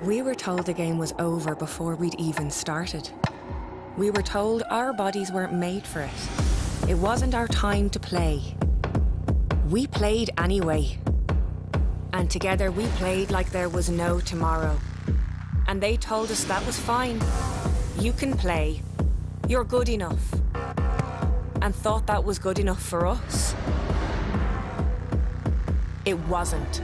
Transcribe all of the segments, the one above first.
We were told the game was over before we'd even started. We were told our bodies weren't made for it. It wasn't our time to play. We played anyway. And together we played like there was no tomorrow. And they told us that was fine. You can play. You're good enough. And thought that was good enough for us. It wasn't.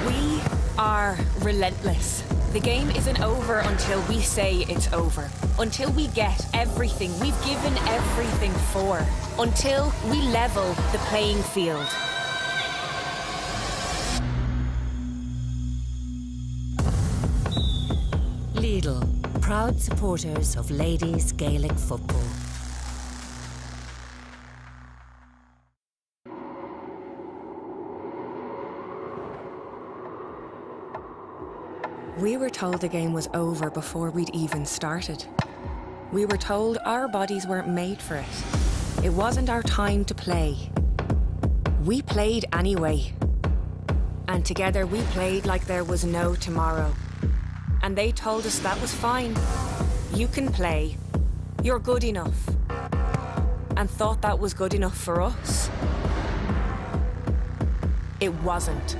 We are relentless. The game isn't over until we say it's over. Until we get everything we've given everything for. Until we level the playing field. Lidl, proud supporters of ladies Gaelic football. We were told the game was over before we'd even started. We were told our bodies weren't made for it. It wasn't our time to play. We played anyway. And together we played like there was no tomorrow. And they told us that was fine. You can play. You're good enough. And thought that was good enough for us. It wasn't.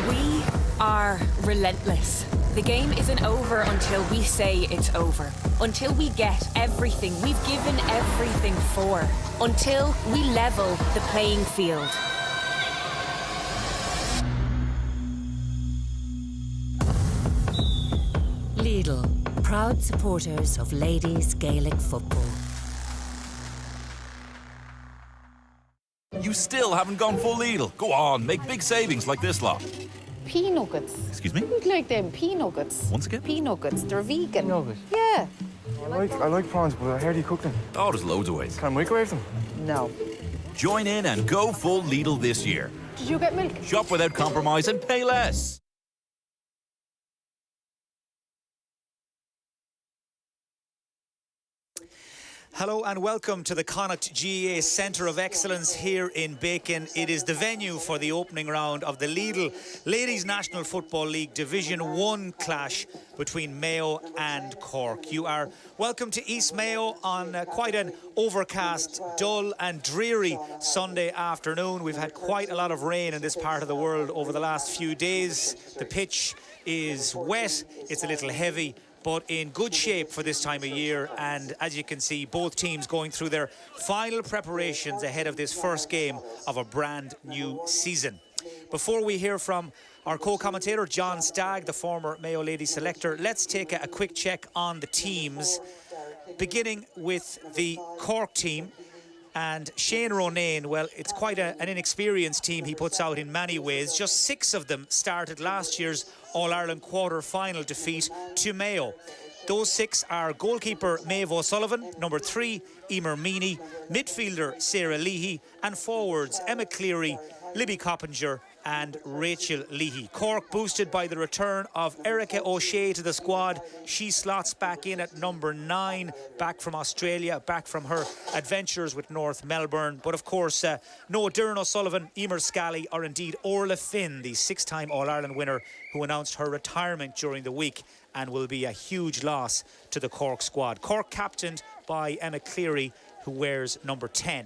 We are relentless. The game isn't over until we say it's over. Until we get everything we've given everything for. Until we level the playing field. Lidl, proud supporters of ladies Gaelic football. You still haven't gone full Lidl. Go on, make big savings like this lot. Pea nuggets. Excuse me? You'd like them pea nuggets. Once again? Pea nuggets. They're vegan. Nugget? Yeah. I like prawns, but how do you cook them? Oh, there's loads of ways. Can I microwave them? No. Join in and go full Lidl this year. Did you get milk? Shop without compromise and pay less. Hello and welcome to the Connacht GAA Centre of Excellence here in Bacon. It is the venue for the opening round of the Lidl Ladies National Football League Division 1 clash between Mayo and Cork. You are welcome to East Mayo on quite an overcast, dull and dreary Sunday afternoon. We've had quite a lot of rain in this part of the world over the last few days. The pitch is wet, it's a little heavy, but in good shape for this time of year. And as you can see, both teams going through their final preparations ahead of this first game of a brand new season. Before we hear from our co-commentator John Stagg, the former Mayo Lady selector, let's take a quick check on the teams, beginning with the Cork team. And Shane Ronayne, well, it's quite an inexperienced team he puts out in many ways. Just 6 of them started last year's All-Ireland quarter-final defeat to Mayo. Those 6 are goalkeeper Maeve O'Sullivan, number 3, Emer Meany, midfielder Sarah Leahy, and forwards Emma Cleary, Libby Coppinger and Rachel Leahy. Cork boosted by the return of Erica O'Shea to the squad. She slots back in at number 9, back from Australia, back from her adventures with North Melbourne. But of course, no Doireann O'Sullivan, Emer Scally, or indeed Orla Finn, the 6-time All-Ireland winner who announced her retirement during the week and will be a huge loss to the Cork squad. Cork captained by Emma Cleary, who wears number 10.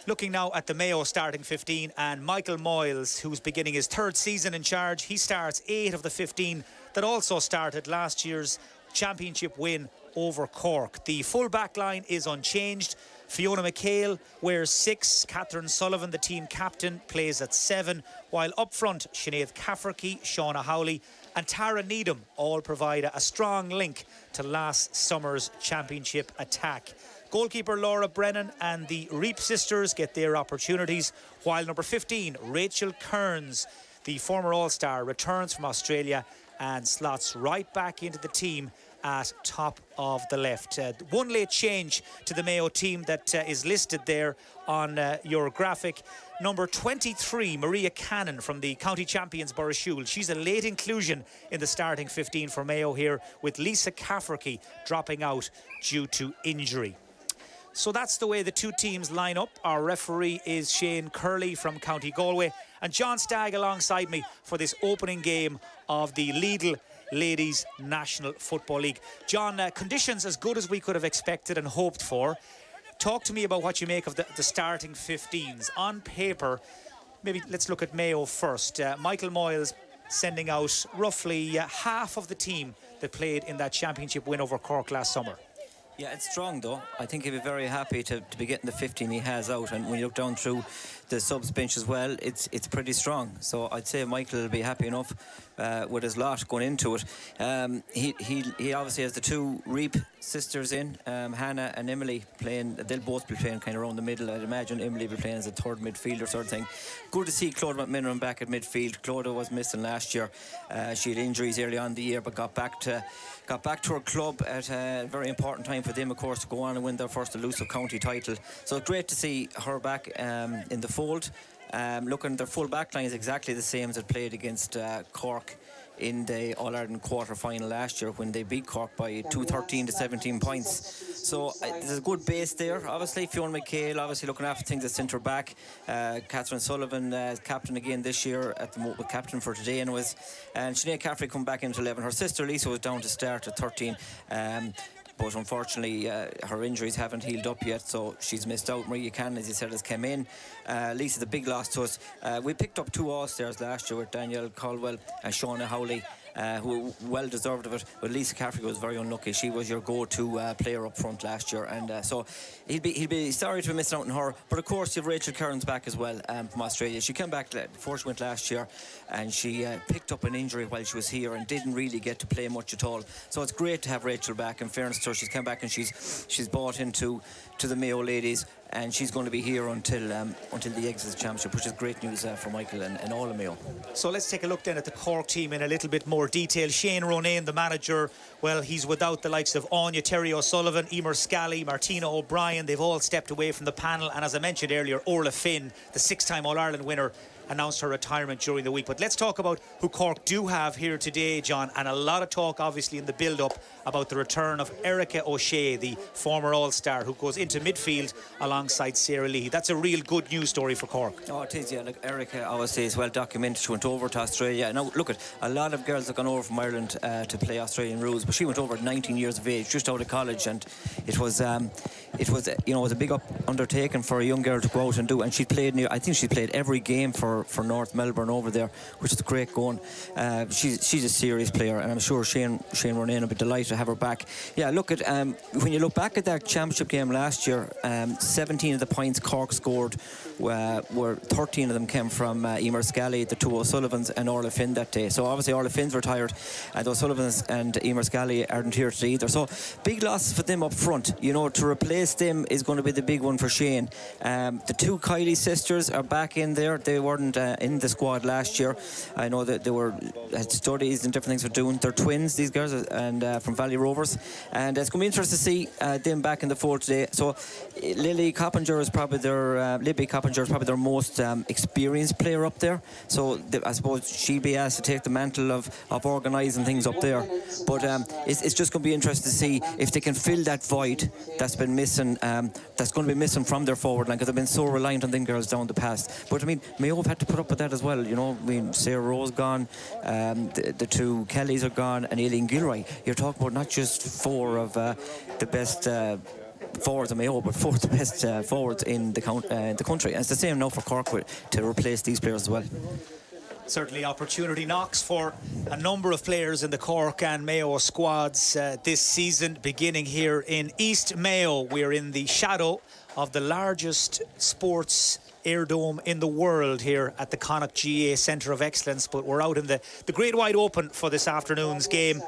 Looking now at the Mayo starting 15, and Michael Moyles, who's beginning his 3rd season in charge. He starts 8 of the 15 that also started last year's championship win over Cork. The full back line is unchanged. Fiona McHale wears 6. Catherine Sullivan, the team captain, plays at 7. While up front, Sinead Cafferty, Shauna Howley and Tara Needham all provide a strong link to last summer's championship attack. Goalkeeper Laura Brennan and the Reap sisters get their opportunities, while number 15, Rachel Kearns, the former All-Star, returns from Australia and slots right back into the team at top of the left. One late change to the Mayo team that is listed there on your graphic. Number 23, Maria Cannon from the county champions Burrishoole. She's a late inclusion in the starting 15 for Mayo here, with Lisa Cafferty dropping out due to injury. So that's the way the two teams line up. Our referee is Shane Curley from County Galway, and John Stagg alongside me for this opening game of the Lidl Ladies National Football League. John, conditions as good as we could have expected and hoped for. Talk to me about what you make of the starting 15s. On paper, maybe let's look at Mayo first. Michael Moyles sending out roughly half of the team that played in that championship win over Cork last summer. Yeah, it's strong though. I think he'll be very happy to be getting the 15 he has out, and when you look down through the subs bench as well, it's pretty strong. So I'd say Michael will be happy enough with his lot going into it. He obviously has the two Reap sisters in, Hannah and Emily, playing. They'll both be playing kind of around the middle. I'd imagine Emily will be playing as a third midfielder sort of thing. Good to see Clodagh McMiniman back at midfield. Clodagh was missing last year. She had injuries early on in the year, but got back to her club at a very important time for them, of course, to go on and win their first elusive county title. So it's great to see her back in the fold. Looking, their full back line is exactly the same as it played against Cork in the All-Ireland quarter-final last year when they beat Cork by 13 to 17 points. So there's a good base there. Obviously, Fiona McHale, obviously looking after things at centre-back. Catherine Sullivan, captain again this year, captain for today anyways. And Sinead Caffrey come back into 11. Her sister Lisa was down to start at 13. But unfortunately her injuries haven't healed up yet, so she's missed out. Maria Cannon, as you said, has come in. Lisa's a big loss to us. We picked up two All-Stars last year with Danielle Caldwell and Shauna Howley, who well deserved of it, but Lisa Caffrey was very unlucky. She was your go-to player up front last year, and so he'll be sorry to be missing out on her. But of course you have Rachel Kearns back as well from Australia. She came back before she went last year, and she picked up an injury while she was here and didn't really get to play much at all. So it's great to have Rachel back. In fairness to her, she's come back and she's bought into the Mayo ladies, and she's going to be here until the Exits Championship, which is great news for Michael and all of Mayo. So let's take a look then at the Cork team in a little bit more detail. Shane Ronayne, the manager, well, he's without the likes of Anya Terry O'Sullivan, Emer Scally, Martina O'Brien. They've all stepped away from the panel, and as I mentioned earlier, Orla Finn, the 6-time All-Ireland winner, announced her retirement during the week. But let's talk about who Cork do have here today, John, and a lot of talk obviously in the build-up about the return of Erica O'Shea, the former All-Star, who goes into midfield alongside Sarah Lee. That's a real good news story for Cork. Oh, it is, yeah. Look, Erica obviously is well documented. She went over to Australia. Now, look, a lot of girls have gone over from Ireland to play Australian rules, but she went over at 19 years of age, just out of college, and it was a big undertaking for a young girl to go out and do. And she played I think she played every game for North Melbourne over there, which is great going. She's a serious player, and I'm sure Shane Ronayne will be delighted to have her back. Yeah, look at when you look back at that championship game last year, 17 of the points Cork scored were 13 of them came from Emer Scally, the two O'Sullivans, and Orla Finn that day. So obviously Orla Finn's retired, and the O'Sullivans and Emer Scally aren't here today either. So big losses for them up front. To replace them is going to be the big one for Shane. The two Kylie sisters are back in there. They weren't in the squad last year. I know that they had studies and different things for doing. They're twins, these girls, and from Valley Rovers, and it's going to be interesting to see them back in the fold today. So Libby Coppinger is probably their most experienced player up there. So I suppose she'll be asked to take the mantle of organising things up there. But it's just going to be interesting to see if they can fill that void that's been missing. That's going to be missing from their forward line, because they've been so reliant on them girls down the past. But I mean, Mayo have had to put up with that as well. I mean, Sarah Rose gone, the two Kellys are gone, and Aileen Gilroy. You're talking about not just four of the best forwards in Mayo, but four of the best forwards in the country. And it's the same now for Cork to replace these players as well. Certainly opportunity knocks for a number of players in the Cork and Mayo squads this season, beginning here in East Mayo. We're in the shadow of the largest sports airdome in the world here at the Connacht GAA Centre of Excellence, but we're out in the great wide open for this afternoon's game,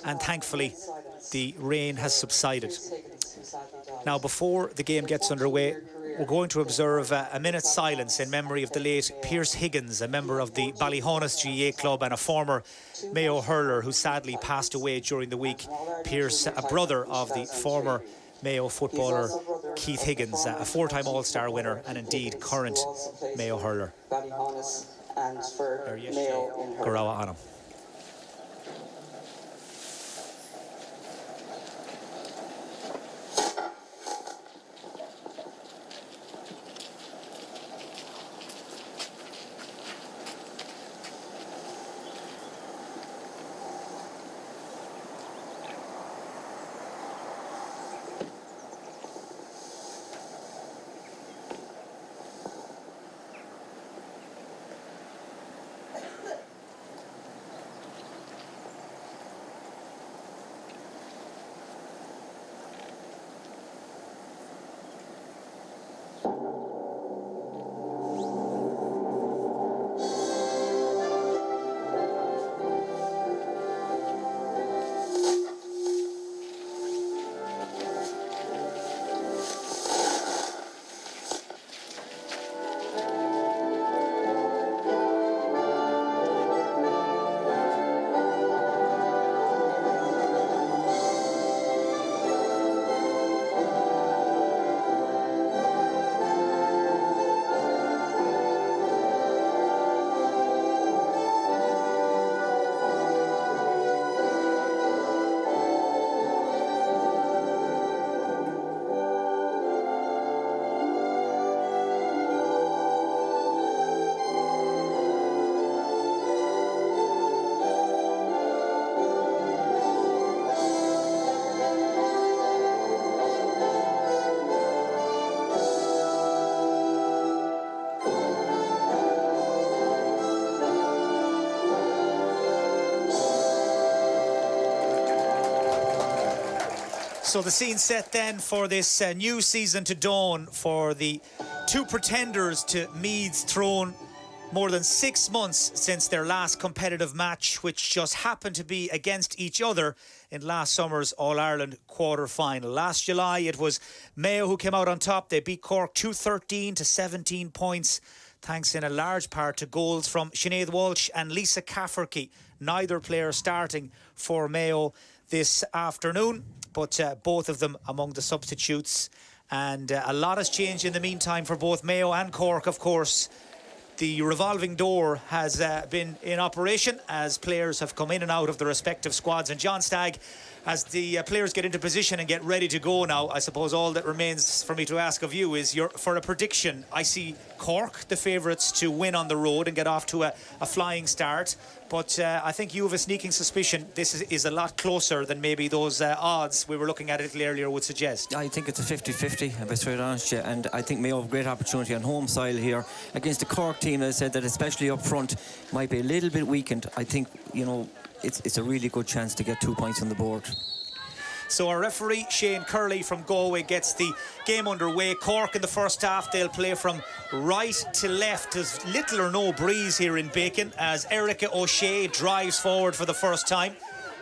and thankfully the rain has subsided. Now, before the game gets underway, we're going to observe a minute's silence in memory of the late Pierce Higgins, a member of the Ballyhonus GAA club and a former Mayo hurler who sadly passed away during the week. Pierce, a brother of the former Mayo footballer Keith Higgins, a four-time All-Star winner and indeed current Mayo hurler. Garawa Anam. So the scene set then for this new season to dawn for the two pretenders to Meath's throne. More than 6 months since their last competitive match, which just happened to be against each other in last summer's All-Ireland quarter-final. Last July, it was Mayo who came out on top. They beat Cork 213 to 17 points, thanks in a large part to goals from Sinead Walsh and Lisa Cafferty. Neither player starting for Mayo this afternoon, but both of them among the substitutes. And a lot has changed in the meantime for both Mayo and Cork, of course. The revolving door has been in operation as players have come in and out of the respective squads. And John Stagg, as the players get into position and get ready to go now, I suppose all that remains for me to ask of you is for a prediction. I see Cork, the favourites to win on the road and get off to a flying start. But I think you have a sneaking suspicion this is a lot closer than maybe those odds we were looking at a little earlier would suggest. I think it's a 50-50, I'll be straight honest, yeah. And I think Mayo have a great opportunity on home soil here against the Cork team. As I said, that especially up front might be a little bit weakened. I think, you know, it's a really good chance to get 2 points on the board. So our referee, Shane Curley from Galway, gets the game underway. Cork in the first half, they'll play from right to left. There's little or no breeze here in Bacon as Erica O'Shea drives forward for the first time.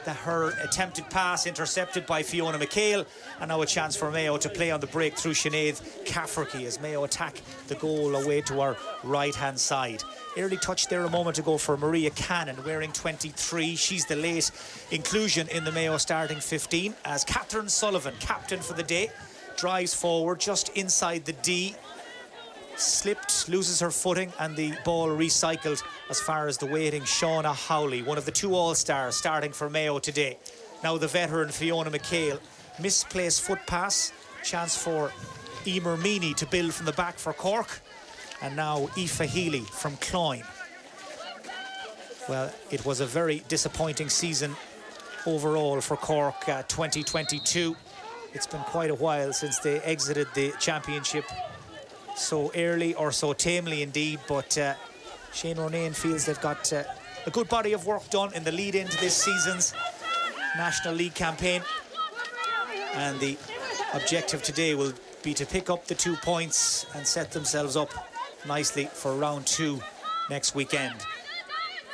Her attempted pass intercepted by Fiona McHale, and now a chance for Mayo to play on the break through Sinead Cafferty as Mayo attack the goal away to our right hand side. Early touch there a moment ago for Maria Cannon, wearing 23. She's the late inclusion in the Mayo starting 15 as Catherine Sullivan, captain for the day, drives forward just inside the D. Slipped, loses her footing, and the ball recycled as far as the waiting Shauna Howley, one of the two all-stars starting for Mayo today. Now the veteran Fiona McHale, misplaced foot pass, chance for Emer Meany to build from the back for Cork, and now Aoife Healy from Cloyne. Well, it was a very disappointing season overall for Cork 2022. It's been quite a while since they exited the championship so early, or so tamely indeed, but Shane Ronayne feels they've got a good body of work done in the lead into this season's National League campaign, and the objective today will be to pick up the 2 points and set themselves up nicely for round 2 next weekend.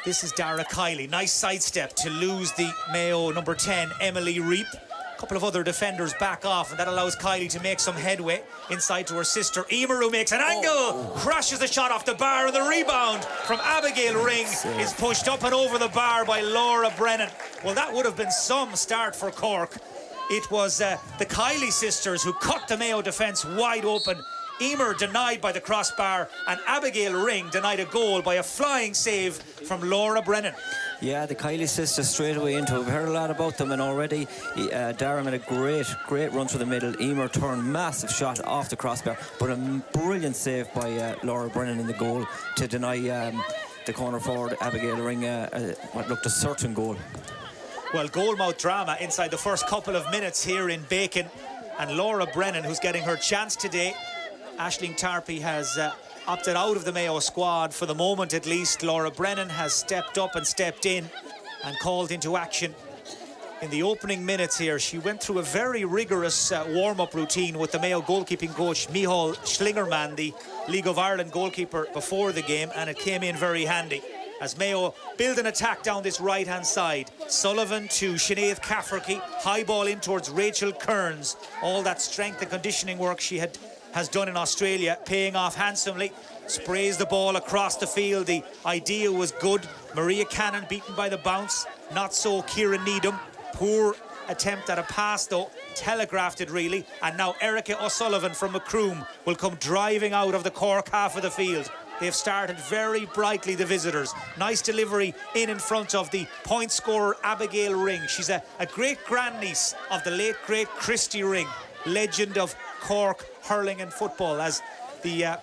This is Dara Kiley, nice sidestep to lose the Mayo number 10 Emily Reap. A couple of other defenders back off, and that allows Kiley to make some headway inside to her sister Emer, who makes an angle, crashes the shot off the bar, and the rebound from Abigail Ring is pushed up and over the bar by Laura Brennan. Well, that would have been some start for Cork. It was the Kiley sisters who cut the Mayo defence wide open. Emer denied by the crossbar, and Abigail Ring denied a goal by a flying save from Laura Brennan. Yeah, the Kiley sisters straight away into it. We've heard a lot about them, and already Dara made a great run through the middle. Emer turned massive shot off the crossbar, but a brilliant save by Laura Brennan in the goal to deny the corner forward Abigail Ring what looked a certain goal. Well, goalmouth drama inside the first couple of minutes here in Bacon, and Laura Brennan, who's getting her chance today. Aisling Tarpey has opted out of the Mayo squad for the moment at least. Laura Brennan has stepped up and stepped in and called into action in the opening minutes here. She went through a very rigorous warm-up routine with the Mayo goalkeeping coach Micheál Schlingerman, the League of Ireland goalkeeper, before the game, and it came in very handy as Mayo build an attack down this right-hand side. Sullivan to Sinead Cafferty, high ball in towards Rachel Kearns. All that strength and conditioning work she has done in Australia paying off handsomely. Sprays the ball across the field. The idea was good. Maria Cannon beaten by the bounce. Not so Kieran Needham. Poor attempt at a pass though. Telegraphed it really. And now Erica O'Sullivan from Macroom will come driving out of the Cork half of the field. They've started very brightly, the visitors. Nice delivery in front of the point scorer Abigail Ring. She's a great grandniece of the late great Christy Ring, legend of Cork hurling and football, as the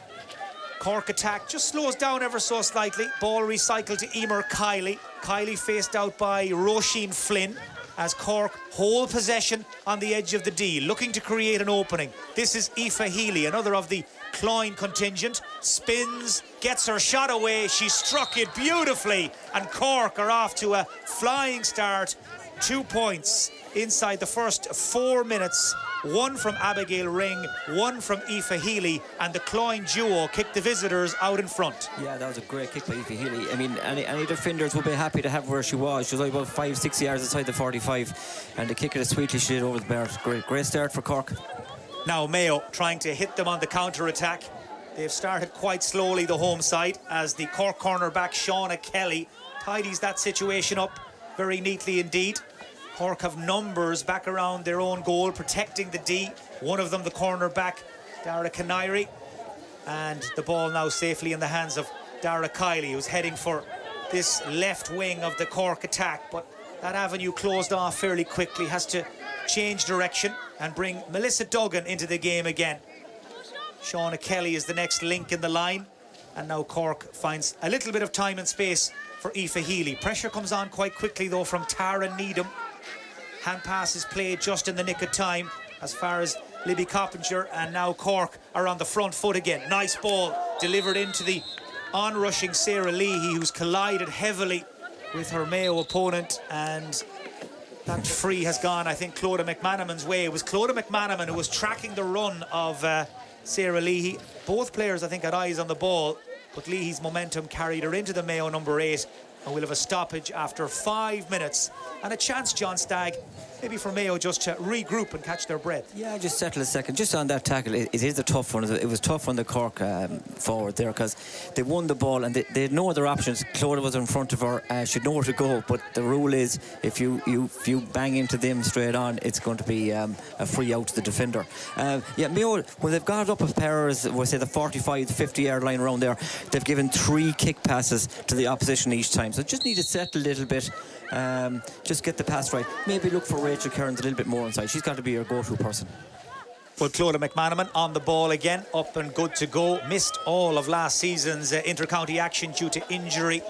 Cork attack just slows down ever so slightly. Ball recycled to Emer Kiley. Kiley faced out by Roisin Flynn as Cork hold possession on the edge of the D, looking to create an opening. This is Aoife Healy, another of the Cloyne contingent. Spins, gets her shot away. She struck it beautifully, and Cork are off to a flying start. 2 points inside the first 4 minutes. One from Abigail Ring, one from Aoife Healy, and the Cloyne duo kicked the visitors out in front. Yeah, that was a great kick by Aoife Healy. I mean, any defenders would be happy to have where she was. She was like about 5-6 yards inside the 45, and the kick it as sweetly she did over the bar. Great start for Cork. Now Mayo trying to hit them on the counter-attack. They've started quite slowly, the home side, as the Cork cornerback Shauna Kelly tidies that situation up very neatly indeed. Cork have numbers back around their own goal, protecting the D. One of them, the cornerback, Dara Canary. And the ball now safely in the hands of Dara Kiley, who's heading for this left wing of the Cork attack. But that avenue closed off fairly quickly, has to change direction and bring Melissa Duggan into the game again. Shauna Kelly is the next link in the line. And now Cork finds a little bit of time and space for Aoife Healy. Pressure comes on quite quickly though from Tara Needham. Hand pass is played just in the nick of time as far as Libby Coppinger, and now Cork are on the front foot again. Nice ball delivered into the on-rushing Sarah Leahy, who's collided heavily with her Mayo opponent, and that free has gone, I think, Clodagh McManaman's way. It was Clodagh McManaman who was tracking the run of Sarah Leahy. Both players, I think, had eyes on the ball, but Leahy's momentum carried her into the Mayo number 8, and we'll have a stoppage after 5 minutes. And a chance, John Stagg, maybe for Mayo just to regroup and catch their breath. Yeah, just settle a second. Just on that tackle, it is a tough one. It was tough on the Cork forward there, because they won the ball and they had no other options. Clodagh was in front of her. She'd know where to go, but the rule is if you bang into them straight on, it's going to be a free out to the defender. Yeah, Mayo, when they've got it up as far as, we'll say, the 45 to 50 yard line around there, they've given 3 kick passes to the opposition each time. So just need to settle a little bit. Just get the pass right. Maybe look for Rachel Kearns a little bit more inside. She's got to be your go-to person. Well, Clodagh McManaman on the ball again, up and good to go. Missed all of last season's inter-county action due to injury.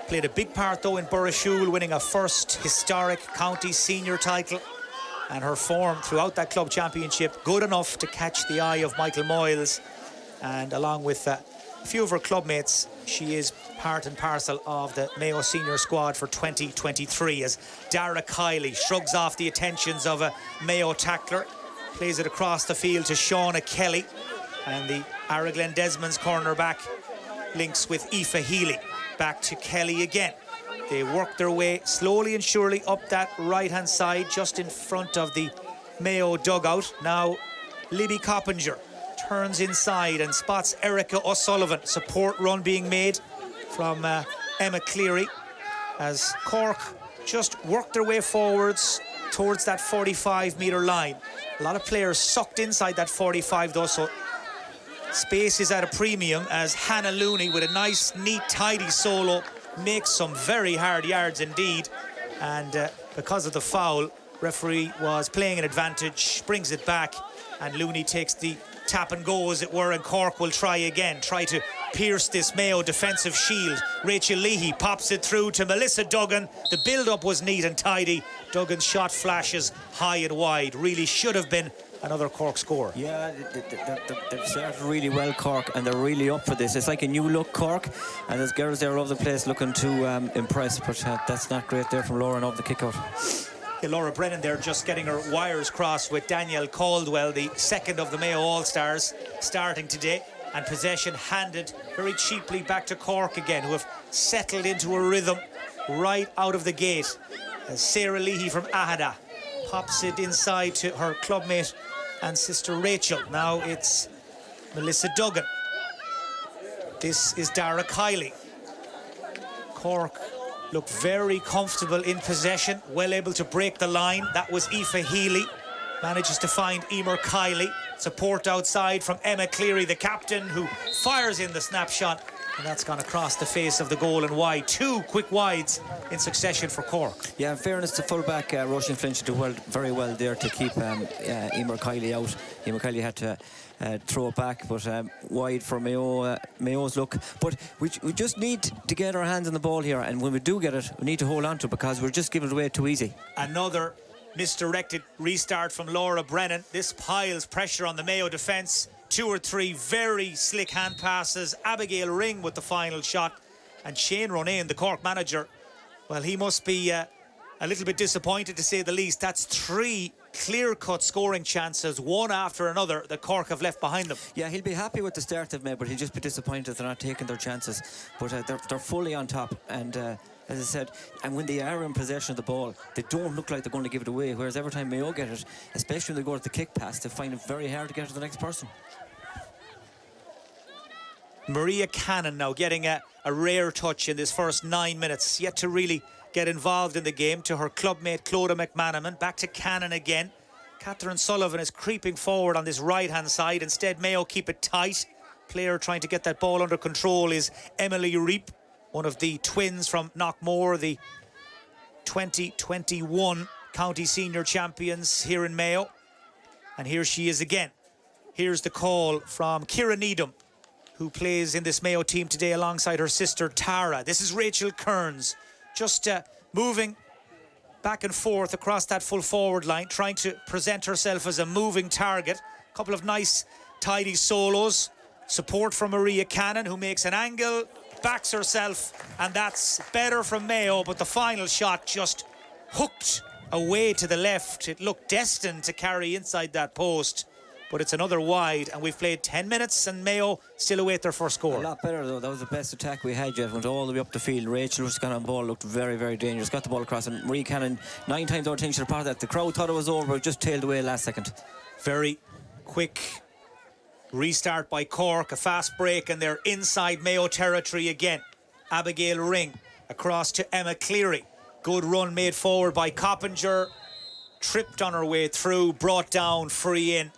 Played a big part though in Burrishoole, winning a first historic county senior title. And her form throughout that club championship, good enough to catch the eye of Michael Moyles. And along with a few of her clubmates, she is part and parcel of the Mayo senior squad for 2023, as Dara Kiley shrugs off the attentions of a Mayo tackler, plays it across the field to Shauna Kelly, and the Araglen Desmond's cornerback links with Aoife Healy. Back to Kelly again. They work their way slowly and surely up that right-hand side, just in front of the Mayo dugout. Now Libby Coppinger turns inside and spots Erica O'Sullivan. Support run being made from Emma Cleary, as Cork just work their way forwards towards that 45-metre line. A lot of players sucked inside that 45 though, so space is at a premium, as Hannah Looney, with a nice, neat, tidy solo, makes some very hard yards indeed. And because of the foul, referee was playing an advantage, brings it back, and Looney takes the tap and go, as it were, and Cork will try again, try to pierce this Mayo defensive shield. Rachel Leahy pops it through to Melissa Duggan. The build-up was neat and tidy. Duggan's shot flashes high and wide. Really should have been another Cork score. Yeah, they've started really well, Cork, and they're really up for this. It's like a new look Cork, and there's girls there all over the place looking to impress, but that's not great there from Lauren off the kick-out. Yeah, Laura Brennan there just getting her wires crossed with Danielle Caldwell, the second of the Mayo All-Stars, starting today. And possession handed very cheaply back to Cork again, who have settled into a rhythm right out of the gate. As Sarah Leahy from Ahada pops it inside to her clubmate and sister Rachel. Now it's Melissa Duggan. This is Dara Kiley. Cork look very comfortable in possession, well able to break the line. That was Aoife Healy. Manages to find Emer Kiley. Support outside from Emma Cleary, the captain, who fires in the snapshot. And that's gone across the face of the goal and wide. 2 quick wides in succession for Cork. Yeah, in fairness to fullback Roisin Flinch did very well there to keep Emer Kiley out. Emer Kiley had to throw it back, but wide for Mayo's look. But we just need to get our hands on the ball here, and when we do get it, we need to hold on to it, because we're just giving it away too easy. Another misdirected restart from Laura Brennan. This piles pressure on the Mayo defence. 2 or 3 very slick hand passes. Abigail Ring with the final shot. And Shane Ronayne, the Cork manager, well, he must be a little bit disappointed to say the least. That's 3 clear-cut scoring chances, one after another, that Cork have left behind them. Yeah, he'll be happy with the start they've made, but he'll just be disappointed they're not taking their chances. But they're fully on top, and as I said, and when they are in possession of the ball, they don't look like they're going to give it away, whereas every time Mayo get it, especially when they go to the kick pass, they find it very hard to get to the next person. Maria Cannon now getting a rare touch in this first 9 minutes, yet to really get involved in the game, to her clubmate Clodagh McManaman. Back to Cannon again. Catherine Sullivan is creeping forward on this right-hand side. Instead, Mayo keep it tight. Player trying to get that ball under control is Emily Reap, one of the twins from Knockmore, the 2021 county senior champions here in Mayo. And here she is again. Here's the call from Ciara Needham, who plays in this Mayo team today alongside her sister Tara. This is Rachel Kearns, just moving back and forth across that full forward line, trying to present herself as a moving target. A couple of nice, tidy solos. Support from Maria Cannon, who makes an angle, backs herself, and that's better from Mayo, but the final shot just hooked away to the left. It looked destined to carry inside that post, but it's another wide, and we've played 10 minutes and Mayo still await their first score. A lot better though. That was the best attack we had yet. Went all the way up the field. Rachel was got on ball, looked very, very dangerous. Got the ball across, and Marie Cannon 9 times out of 10 should have part of that. The crowd thought it was over, it just tailed away last second. Very quick restart by Cork, a fast break, and they're inside Mayo territory again. Abigail Ring across to Emma Cleary. Good run made forward by Coppinger. Tripped on her way through, brought down, free in.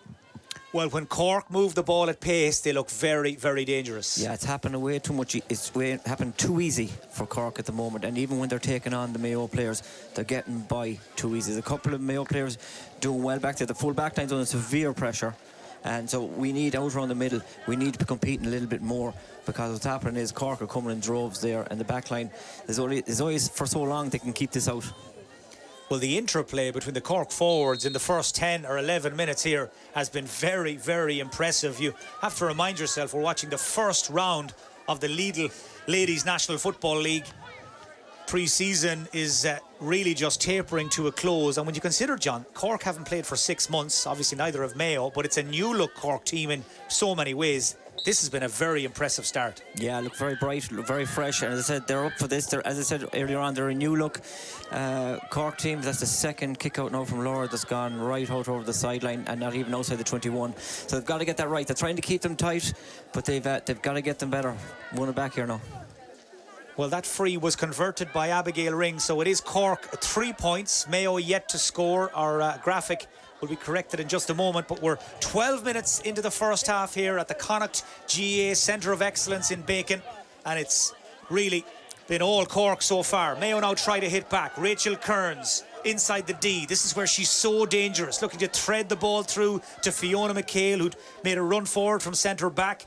Well, when Cork move the ball at pace, they look very, very dangerous. Yeah, it's happening way too much. It's happened too easy for Cork at the moment. And even when they're taking on the Mayo players, they're getting by too easy. There's a couple of Mayo players doing well back there. The full back line's under severe pressure. And so we need out around the middle. We need to be competing a little bit more, because what's happening is Cork are coming in droves there, and the back line, there's always for so long they can keep this out. Well, the interplay between the Cork forwards in the first 10 or 11 minutes here has been very, very impressive. You have to remind yourself we're watching the first round of the Lidl Ladies National Football League. Pre-season is really just tapering to a close, and when you consider, John, Cork haven't played for 6 months, obviously neither have Mayo, but it's a new look Cork team in so many ways. This has been a very impressive start. Yeah, look very bright, look very fresh, and as I said, they're up for this. As I said earlier on, they're a new look Cork team. That's the second kick out now from Laura that's gone right out over the sideline and not even outside the 21. So they've got to get that right. They're trying to keep them tight, but they've got to get them better. Won it back here now. Well, that free was converted by Abigail Ring, so it is Cork 3 points. Mayo yet to score. Our graphic will be corrected in just a moment, but we're 12 minutes into the first half here at the Connacht GAA Centre of Excellence in Bacon, and it's really been all Cork so far. Mayo now try to hit back. Rachel Kearns inside the D. This is where she's so dangerous, looking to thread the ball through to Fiona McHale, who'd made a run forward from centre back.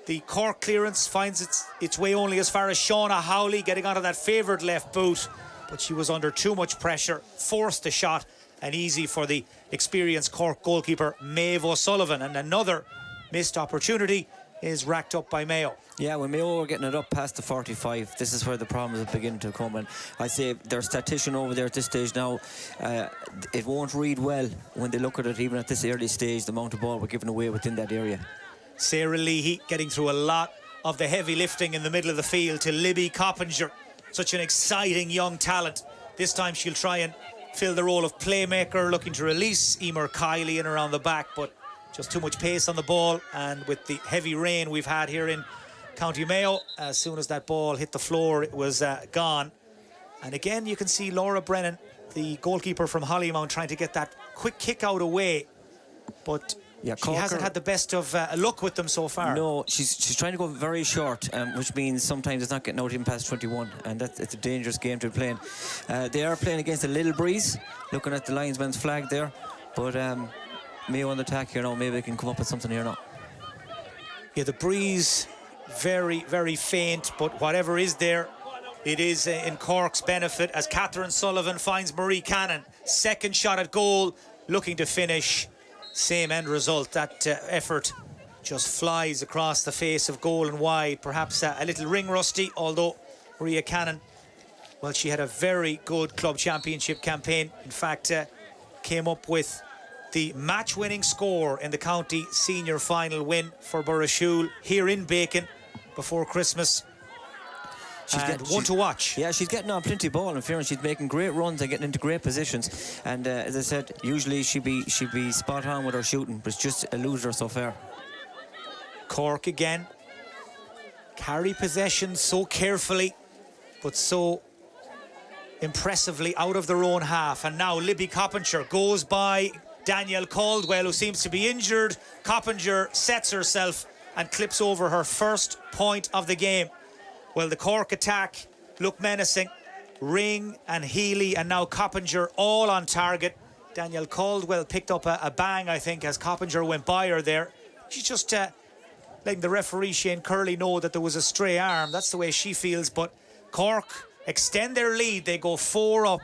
The Cork clearance finds its way only as far as Shauna Howley, getting onto that favoured left boot, but she was under too much pressure, forced the shot, and easy for the experienced Cork goalkeeper Maeve O'Sullivan. And another missed opportunity is racked up by Mayo. Yeah, when Mayo are getting it up past the 45, this is where the problems are beginning to come. And I say their statistician over there at this stage now, it won't read well when they look at it, even at this early stage, the amount of ball we're giving away within that area. Sarah Leahy getting through a lot of the heavy lifting in the middle of the field to Libby Coppinger. Such an exciting young talent. This time she'll try and fill the role of playmaker, looking to release Emer Kiley in around the back, but just too much pace on the ball. And with the heavy rain we've had here in County Mayo, as soon as that ball hit the floor, it was gone. And again, you can see Laura Brennan, the goalkeeper from Hollymount, trying to get that quick kick out away, but yeah, she hasn't had the best of luck with them so far. No, she's trying to go very short, which means sometimes it's not getting out even past 21, and it's a dangerous game to be playing. They are playing against a little breeze, looking at the linesman's flag there, but Mayo on the attack here now. Maybe they can come up with something here now. Yeah, the breeze very, very faint, but whatever is there, it is in Cork's benefit, as Catherine Sullivan finds Marie Cannon. Second shot at goal, looking to finish. Same end result. That effort just flies across the face of goal and wide. Perhaps a little ring rusty, although Maria Cannon Well, she had a very good club championship campaign. In fact, came up with the match-winning score in the county senior final win for Burrishoole here in Bacon before Christmas. One to watch. Yeah, she's getting on plenty of ball. In fairness, she's making great runs and getting into great positions. And as I said, usually she'd be spot on with her shooting, but it's just eluded her so far. Cork again. Carry possession so carefully, but so impressively out of their own half. And now Libby Coppinger goes by Danielle Caldwell, who seems to be injured. Coppinger sets herself and clips over her first point of the game. Well, the Cork attack look menacing. Ring and Healy and now Coppinger all on target. Danielle Caldwell picked up a bang, I think, as Coppinger went by her there. She's just letting the referee, Shane Curley, know that there was a stray arm. That's the way she feels. But Cork extend their lead. They go 4 up.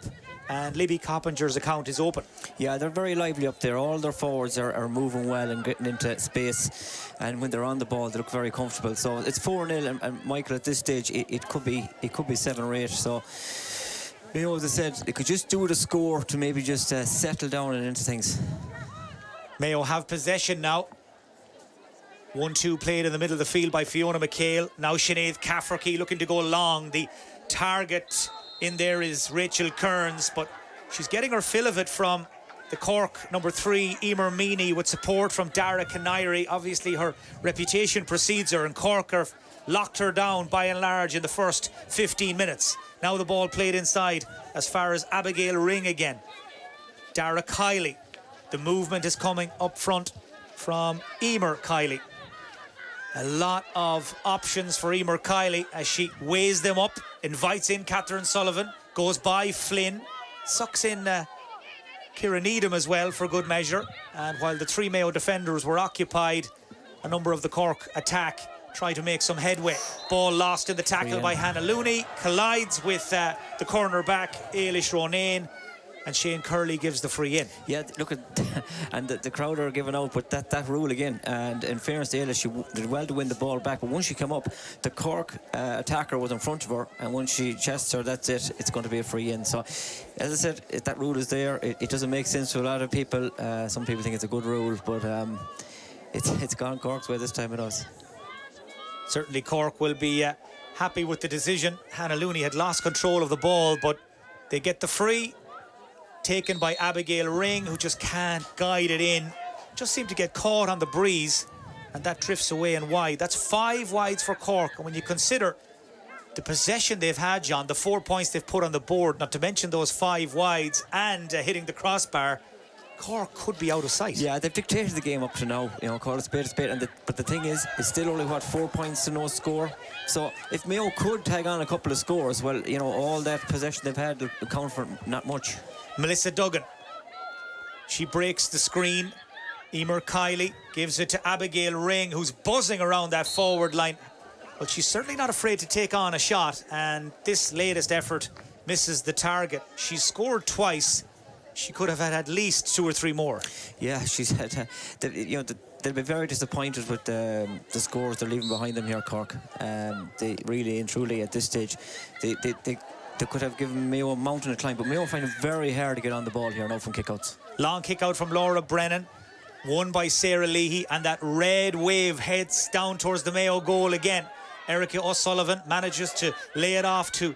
And Libby Coppinger's account is open. Yeah, they're very lively up there. All their forwards are moving well and getting into space. And when they're on the ball, they look very comfortable. So it's 4-0. And Michael, at this stage, it could be 7 or 8. So, you know, as I said, they could just do with a score to maybe just settle down and into things. Mayo have possession now. 1-2 played in the middle of the field by Fiona McHale. Now Sinead Cafferty looking to go long. The target in there is Rachel Kearns, but she's getting her fill of it from the Cork number 3, Emer Meany, with support from Dara Canary. Obviously her reputation precedes her, and Cork have locked her down by and large in the first 15 minutes. Now the ball played inside as far as Abigail Ring again. Dara Kiley. The movement is coming up front from Emer Kiley. A lot of options for Emer Kiley as she weighs them up, invites in Catherine Sullivan, goes by Flynn, sucks in Kieran Needham as well for good measure. And while the 3 Mayo defenders were occupied, a number of the Cork attack tried to make some headway. Ball lost in the tackle by Hannah Looney, collides with the cornerback Ailish Ronayne, and Shane Curley gives the free in. Yeah, look at and the crowd are giving out, but that rule again. And in fairness to Ailish, she did well to win the ball back, but once she came up, the Cork attacker was in front of her, and once she chests her, that's it. It's going to be a free in. So, as I said, that rule is there. It doesn't make sense to a lot of people. Some people think it's a good rule, but it's gone Cork's way this time. It was. Certainly, Cork will be happy with the decision. Hannah Looney had lost control of the ball, but they get the free. Taken by Abigail Ring, who just can't guide it in. Just seemed to get caught on the breeze, and that drifts away and wide. That's 5 wides for Cork. And when you consider the possession they've had, John, the 4 points they've put on the board, not to mention those 5 wides and hitting the crossbar, Cork could be out of sight. Yeah, they've dictated the game up to now, you know, call it spade a spade. But the thing is, it's still only, 4 points to no score. So if Mayo could tag on a couple of scores, well, you know, all that possession they've had will count for not much. Melissa Duggan. She breaks the screen. Emer Kiley gives it to Abigail Ring, who's buzzing around that forward line. Well, she's certainly not afraid to take on a shot, and this latest effort misses the target. She's scored twice. She could have had at least 2 or 3 more. Yeah, she's had, you know, they'll be very disappointed with the scores they're leaving behind them here, Cork. They really and truly at this stage, they could have given Mayo a mountain to climb, but Mayo find it very hard to get on the ball here now from kickouts. Long kick out from Laura Brennan, won by Sarah Leahy, and that red wave heads down towards the Mayo goal again. Erica O'Sullivan manages to lay it off to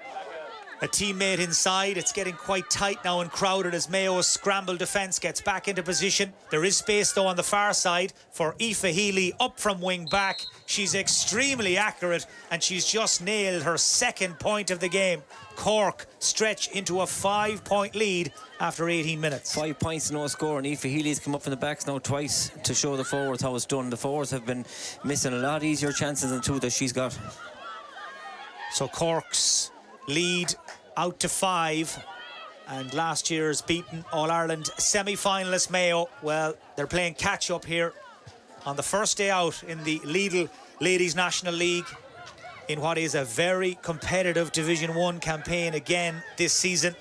a teammate inside. It's getting quite tight now and crowded as Mayo's scramble defence gets back into position. There is space though on the far side for Aoife Healy up from wing back. She's extremely accurate and she's just nailed her 2nd point of the game. Cork stretch into a 5-point lead after 18 minutes. 5 points, no score, and Aoife Healy's come up from the backs now twice to show the forwards how it's done. The forwards have been missing a lot easier chances than 2 that she's got. So Cork's lead out to 5, and last year's beaten All-Ireland semi-finalist Mayo, well, they're playing catch-up here on the first day out in the Lidl Ladies National League in what is a very competitive Division 1 campaign again this season.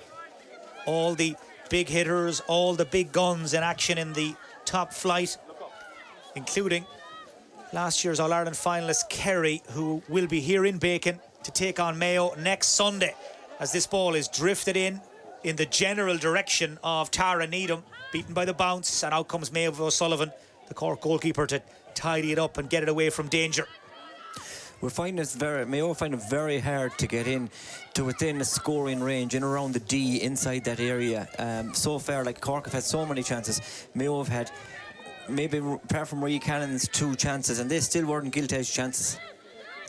All the big hitters, all the big guns in action in the top flight, including last year's All-Ireland finalist Kerry, who will be here in Bacon to take on Mayo next Sunday as this ball is drifted in the general direction of Tara Needham, beaten by the bounce, and out comes Mayo O'Sullivan, the Cork goalkeeper, to tidy it up and get it away from danger. Mayo find it very hard to get in to within a scoring range in around the D inside that area. So far, like Cork have had so many chances. Mayo have had, maybe apart from Marie Cannon's 2 chances, and they still weren't gilt-edged chances.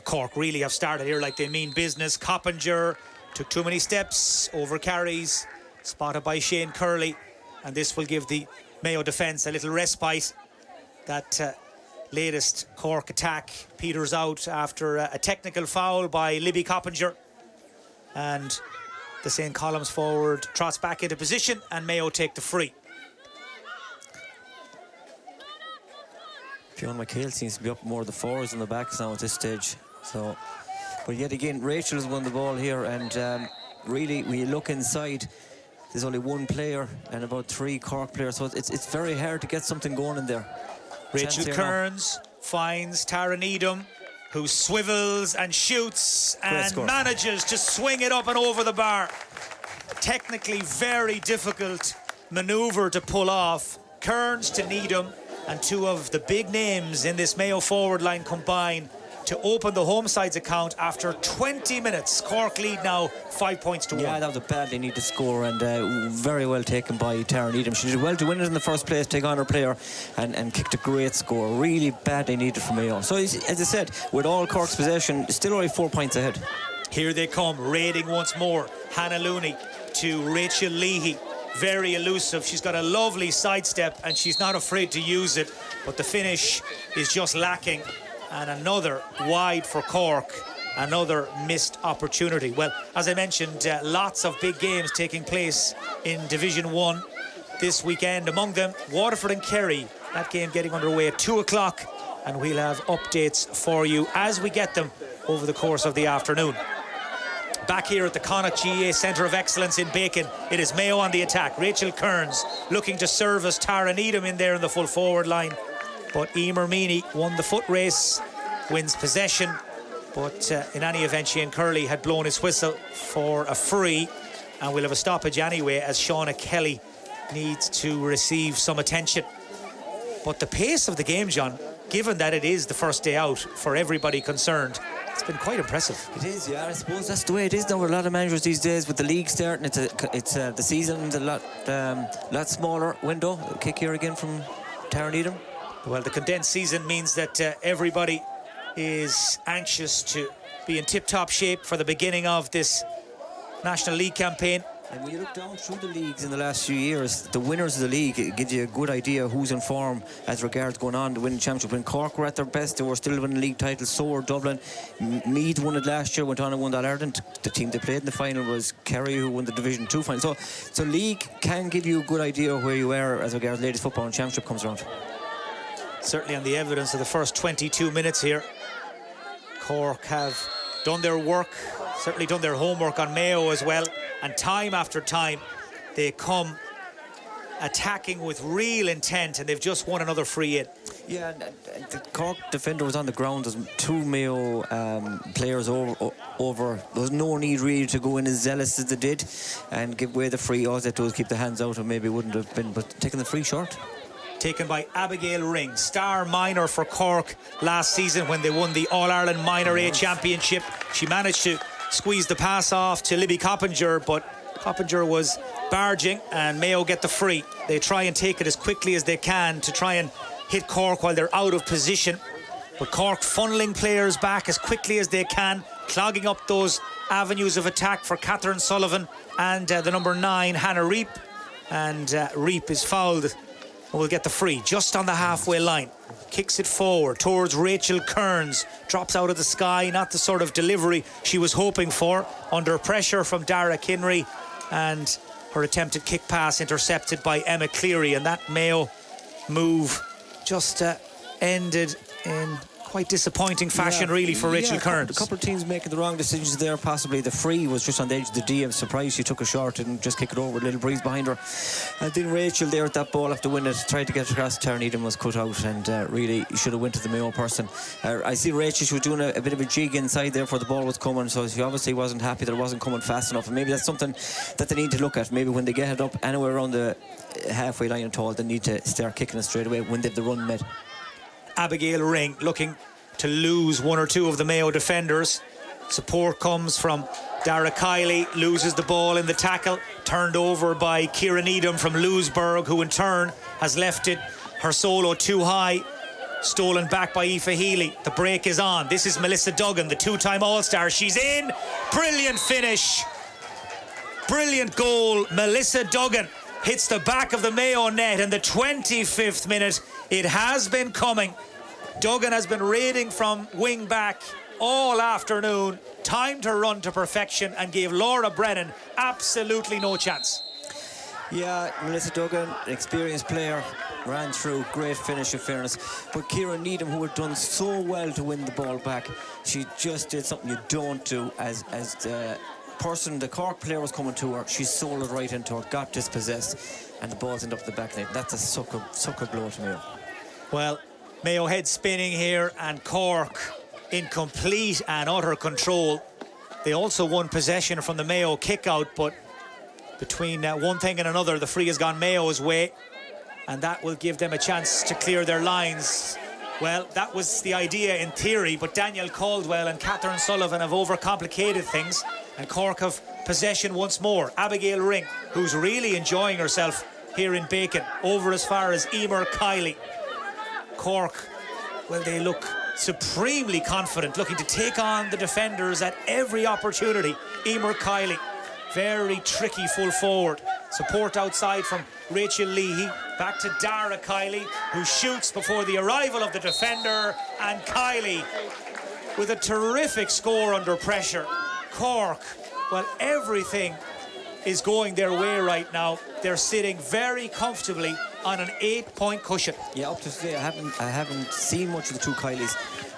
Cork really have started here like they mean business. Coppinger took too many steps, over carries, spotted by Shane Curley, and this will give the Mayo defence a little respite. That latest Cork attack peters out after a technical foul by Libby Coppinger, and the St. Columns forward trots back into position, and Mayo take the free. Fionn McHale seems to be up more the forwards than the backs now at this stage. So, but yet again, Rachel has won the ball here, and really, when you look inside, there's only 1 player and about 3 Cork players, so it's very hard to get something going in there. Rachel Kearns finds Tara Needham, who swivels and shoots and manages to swing it up and over the bar. Technically very difficult manoeuvre to pull off. Kearns to Needham, and 2 of the big names in this Mayo forward line combine to open the home side's account after 20 minutes. Cork lead now 5 points to 1. Yeah, that was a badly needed score, and very well taken by Tara Needham. She did well to win it in the first place, take on her player, and kicked a great score. Really badly needed from Mayo. So, as I said, with all Cork's possession, still only 4 points ahead. Here they come, raiding once more. Hannah Looney to Rachel Leahy. Very elusive. She's got a lovely sidestep, and she's not afraid to use it, but the finish is just lacking. And another wide for Cork, another missed opportunity. Well, as I mentioned, lots of big games taking place in Division 1 this weekend. Among them, Waterford and Kerry. That game getting underway at 2 o'clock, and we'll have updates for you as we get them over the course of the afternoon. Back here at the Connacht GAA Centre of Excellence in Bacon, it is Mayo on the attack. Rachel Kearns looking to service Tara Needham in there in the full forward line. But Emer Meany won the foot race, wins possession. But in any event, Shane Curley had blown his whistle for a free. And we'll have a stoppage anyway, as Shauna Kelly needs to receive some attention. But the pace of the game, John, given that it is the first day out for everybody concerned, it's been quite impressive. It is, yeah. I suppose that's the way it is now with a lot of managers these days. With the league starting, it's the season's a lot smaller window. Kick here again from Tara Needham. Well, the condensed season means that everybody is anxious to be in tip-top shape for the beginning of this National League campaign. And when you look down through the leagues in the last few years, the winners of the league, it gives you a good idea who's in form as regards going on to win the championship. When Cork were at their best, they were still winning league titles, so were Dublin. Meath won it last year, went on and won that Ireland. The team they played in the final was Kerry, who won the Division 2 final. So league can give you a good idea where you are as regards ladies football and championship comes around. Certainly on the evidence of the first 22 minutes here, Cork have done their work, certainly done their homework on Mayo as well, and time after time they come attacking with real intent, and they've just won another free in. Yeah, the Cork defender was on the ground. There's 2 Mayo players over. There was no need really to go in as zealous as they did and give away the free. All they had to do was keep the hands out, and maybe wouldn't have been, but taking the free short. Taken by Abigail Ring, star minor for Cork last season when they won the All-Ireland Minor A Championship. She managed to squeeze the pass off to Libby Coppinger, but Coppinger was barging, and Mayo get the free. They try and take it as quickly as they can to try and hit Cork while they're out of position. But Cork funneling players back as quickly as they can, clogging up those avenues of attack for Catherine Sullivan and the number 9, Hannah Reap. And Reap is fouled. Will get the free just on the halfway line. Kicks it forward towards Rachel Kearns. Drops out of the sky, not the sort of delivery she was hoping for. Under pressure from Dara Kinry, and her attempted kick pass intercepted by Emma Cleary. And that Mayo move just ended in quite disappointing fashion, really, for Rachel Kearns. A couple of teams making the wrong decisions there. Possibly the free was just on the edge of the D. I'm surprised she took a short and just kick it over with a little breeze behind her. And then Rachel there at that ball after winning it, tried to get it across. Tarnedon was cut out, and really should have went to the Mayo person. I see Rachel, she was doing a bit of a jig inside there before the ball was coming, so she obviously wasn't happy that it wasn't coming fast enough. And maybe that's something that they need to look at. Maybe when they get it up anywhere around the halfway line at all, they need to start kicking it straight away when they've the run met. Abigail Ring looking to lose one or two of the Mayo defenders. Support comes from Dara Kiley, loses the ball in the tackle, turned over by Ciara Needham from Lewisburg, who in turn has left it her solo too high. Stolen back by Aoife Healy. The break is on. This is Melissa Duggan, the two-time All-Star. She's in. Brilliant finish. Brilliant goal. Melissa Duggan hits the back of the Mayo net in the 25th minute. It has been coming. Duggan has been raiding from wing back all afternoon. Timed her run to perfection and gave Laura Brennan absolutely no chance. Yeah, Melissa Duggan, experienced player, ran through, great finish in fairness. But Ciara Needham, who had done so well to win the ball back, she just did something you don't do as the person, the Cork player was coming to her, she sold it right into her, got dispossessed, and the ball's ended up the back net. That's a sucker blow to Mayo. Well, Mayo head spinning here, and Cork in complete and utter control. They also won possession from the Mayo kick-out, but between one thing and another, the free has gone Mayo's way, and that will give them a chance to clear their lines. Well, that was the idea in theory, but Danielle Caldwell and Catherine Sullivan have overcomplicated things, and Cork have possession once more. Abigail Ring, who's really enjoying herself here in Bacon, over as far as Emer Kiley. Cork, well, they look supremely confident, looking to take on the defenders at every opportunity. Emer Kiley, very tricky full forward. Support outside from Rachel Leahy. Back to Dara Kiley, who shoots before the arrival of the defender. And Kiley with a terrific score under pressure. Cork, well, everything is going their way right now. They're sitting very comfortably on an 8-point cushion. Yeah, up to today, I haven't seen much of the two Kileys,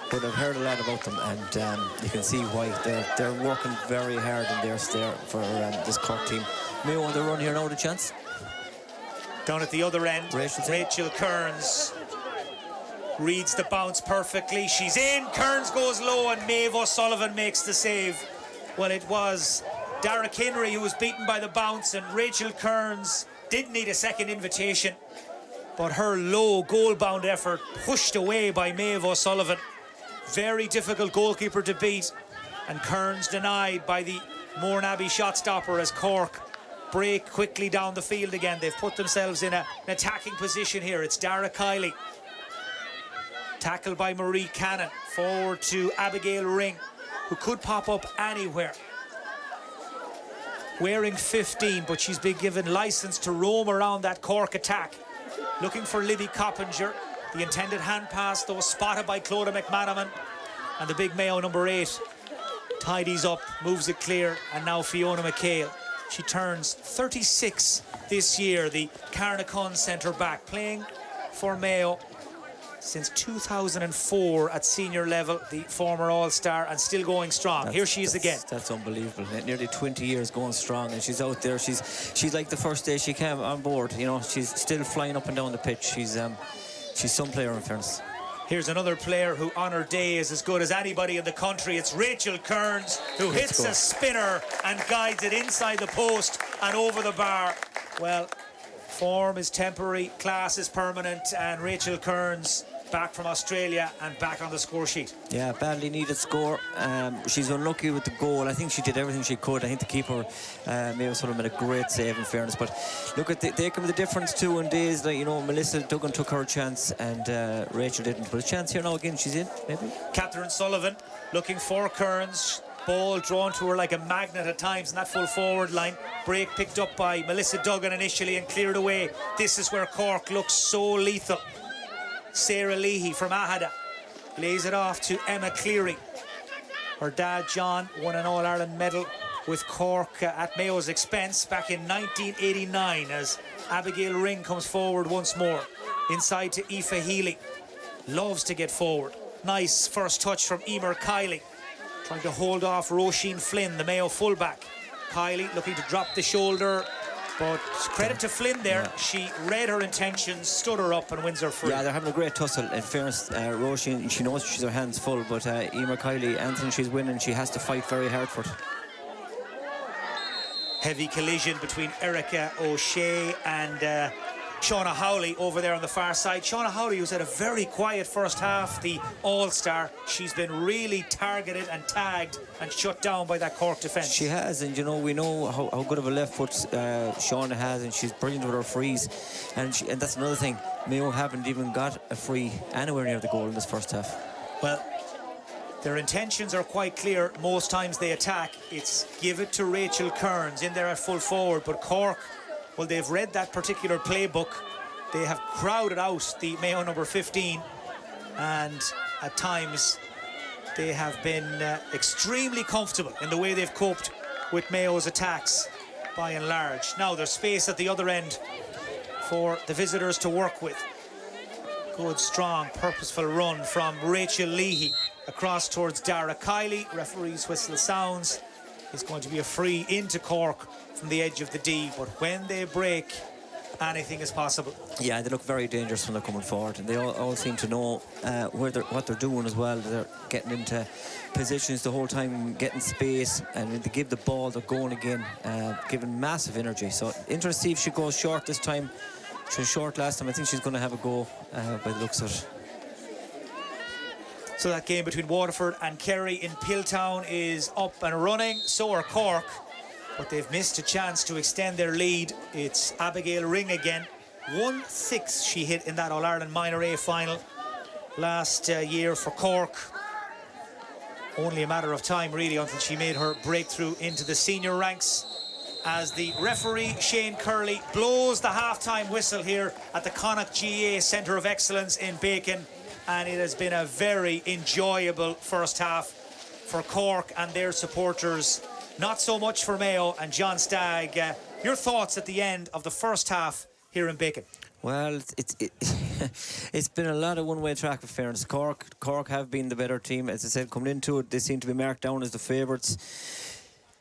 but I've heard a lot about them, and you can see why they're working very hard in their stare for this Cork team. Mayo on the run here now, the chance. Down at the other end, Rachel Kearns reads the bounce perfectly. She's in. Kearns goes low, and Maeve O'Sullivan makes the save. Well, it was Dara Kinry who was beaten by the bounce, and Rachel Kearns didn't need a second invitation, but her low goal-bound effort pushed away by Maeve O'Sullivan. Very difficult goalkeeper to beat, and Kearns denied by the Mourneabbey shot stopper as Cork break quickly down the field again. They've put themselves in an attacking position here. It's Dara Kiley. Tackled by Marie Cannon. Forward to Abigail Ring, who could pop up anywhere. Wearing 15, but she's been given license to roam around that Cork attack. Looking for Libby Coppinger. The intended hand pass, though, spotted by Clodagh McManaman. And the big Mayo number 8 tidies up, moves it clear, and now Fiona McHale. She turns 36 this year, the Carnacon centre-back, playing for Mayo since 2004 at senior level, the former All-Star, and still going strong. Here she is again. That's unbelievable. Nearly 20 years going strong, and she's out there. She's like the first day she came on board. You know, she's still flying up and down the pitch. She's some player, in fairness. Here's another player who on her day is as good as anybody in the country. It's Rachel Kearns, who hits a spinner and guides it inside the post and over the bar. Well, form is temporary, class is permanent, and Rachel Kearns back from Australia and back on the score sheet. Yeah, badly needed score. She's unlucky with the goal. I think she did everything she could. I think the keeper, Mayo Sullivan, made a great save, in fairness. But look, at they come with the difference too in days. Like, you know, Melissa Duggan took her chance and Rachel didn't. But a chance here now again. She's in, maybe. Catherine Sullivan looking for Kearns. Ball drawn to her like a magnet at times in that full forward line. Break picked up by Melissa Duggan initially and cleared away. This is where Cork looks so lethal. Sarah Leahy from Ahada lays it off to Emma Cleary. Her dad John won an All-Ireland medal with Cork at Mayo's expense back in 1989 as Abigail Ring comes forward once more. Inside to Aoife Healy. Loves to get forward. Nice first touch from Emer Kiley, trying to hold off Roisin Flynn, the Mayo fullback. Kiley looking to drop the shoulder, but credit to Flynn there. Yeah. She read her intentions, stood her up and wins her free. Yeah, they're having a great tussle. In fairness, Roisin, she knows she's her hands full, but Emer Kiley, anything she's winning, she has to fight very hard for it. Heavy collision between Erica O'Shea and Shauna Howley over there on the far side. Shauna Howley, who's had a very quiet first half, the all-star. She's been really targeted and tagged and shut down by that Cork defence. She has, and you know, we know how good of a left foot Shauna has, and she's brilliant with her frees. And that's another thing, Mayo haven't even got a free anywhere near the goal in this first half. Well, their intentions are quite clear. Most times they attack. It's give it to Rachel Kearns in there at full forward. But Cork, well, they've read that particular playbook. They have crowded out the Mayo number 15. And at times they have been extremely comfortable in the way they've coped with Mayo's attacks by and large. Now there's space at the other end for the visitors to work with. Good, strong, purposeful run from Rachel Leahy across towards Dara Kiley. Referee's whistle sounds. It's going to be a free into Cork from the edge of the D, but when they break, anything is possible. Yeah, they look very dangerous when they're coming forward, and they all seem to know what they're doing as well. They're getting into positions the whole time, getting space, and when they give the ball, they're going again, giving massive energy. So interesting to see if she goes short this time. She was short last time. I think she's going to have a go by the looks of it. So that game between Waterford and Kerry in Pilltown is up and running. So are Cork, but they've missed a chance to extend their lead. It's Abigail Ring again. 1-6 she hit in that All-Ireland Minor A final last year for Cork. Only a matter of time, really, until she made her breakthrough into the senior ranks. As the referee, Shane Curley, blows the half-time whistle here at the Connacht GAA Centre of Excellence in Bacon. And it has been a very enjoyable first half for Cork and their supporters. Not so much for Mayo. And John Stagg, your thoughts at the end of the first half here in Bacon? Well, it's been a lot of one-way track, for fairness. Cork have been the better team. As I said, coming into it, they seem to be marked down as the favourites.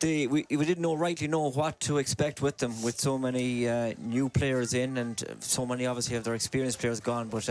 We didn't rightly know what to expect with them, with so many new players in, and so many obviously have their experienced players gone. But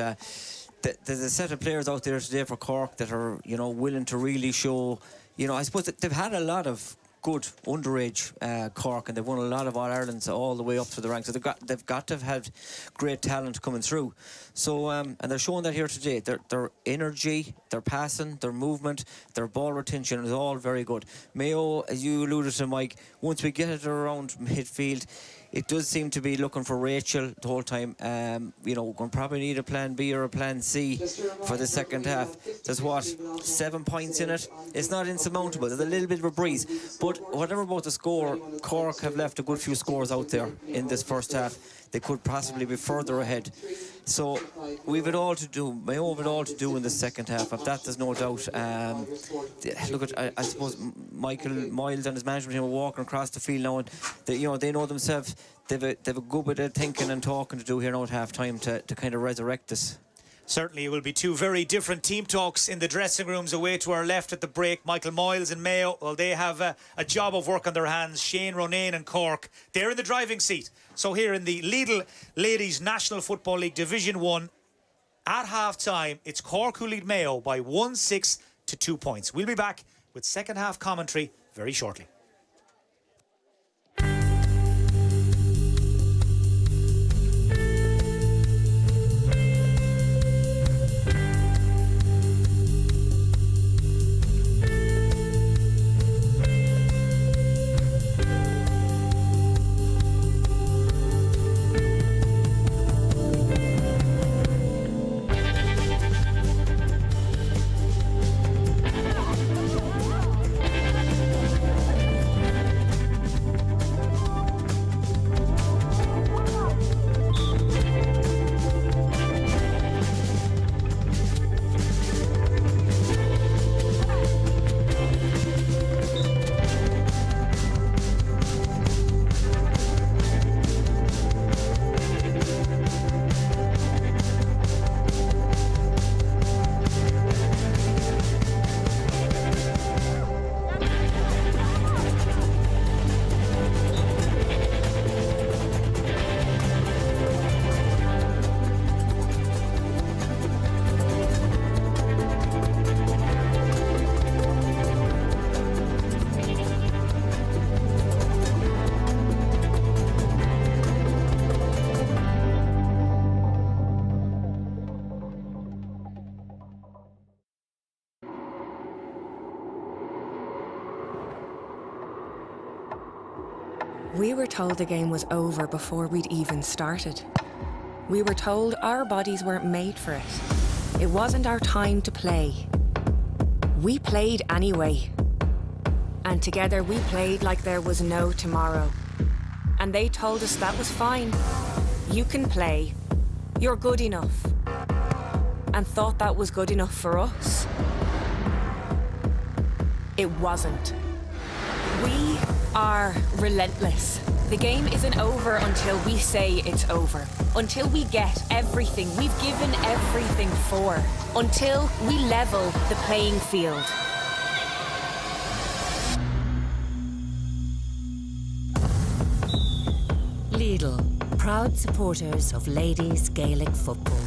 there's a set of players out there today for Cork that are, willing to really show. I suppose that they've had a lot of good underage Cork, and they've won a lot of All-Irelands all the way up through the ranks. So they've got to have had great talent coming through. So and they're showing that here today. Their energy, their passing, their movement, their ball retention is all very good. Mayo, as you alluded to, Mike, once we get it around midfield, it does seem to be looking for Rachel the whole time. We're going to probably need a plan B or a plan C for the second half. There's 7 points in it. It's not insurmountable. There's a little bit of a breeze. But whatever about the score, Cork have left a good few scores out there in this first half. They could possibly be further ahead. So we've it all to do. Mayo have it all to do in the second half. Of that, there's no doubt. I suppose Michael Miles and his management team are walking across the field now, and they know themselves. They've a good bit of thinking and talking to do here now at half time to kind of resurrect this. Certainly it will be two very different team talks in the dressing rooms away to our left at the break. Michael Moyles and Mayo, well, they have a job of work on their hands. Shane Ronayne and Cork, they're in the driving seat. So here in the Lidl Ladies National Football League Division 1, at half-time, it's Cork who lead Mayo by 1-6 to 2 points. We'll be back with second half commentary very shortly. We were told the game was over before we'd even started. We were told our bodies weren't made for it. It wasn't our time to play. We played anyway. And together we played like there was no tomorrow. And they told us that was fine. You can play. You're good enough. And thought that was good enough for us. It wasn't. We are relentless. The game isn't over until we say it's over. Until we get everything we've given everything for. Until we level the playing field. Lidl, proud supporters of ladies Gaelic football.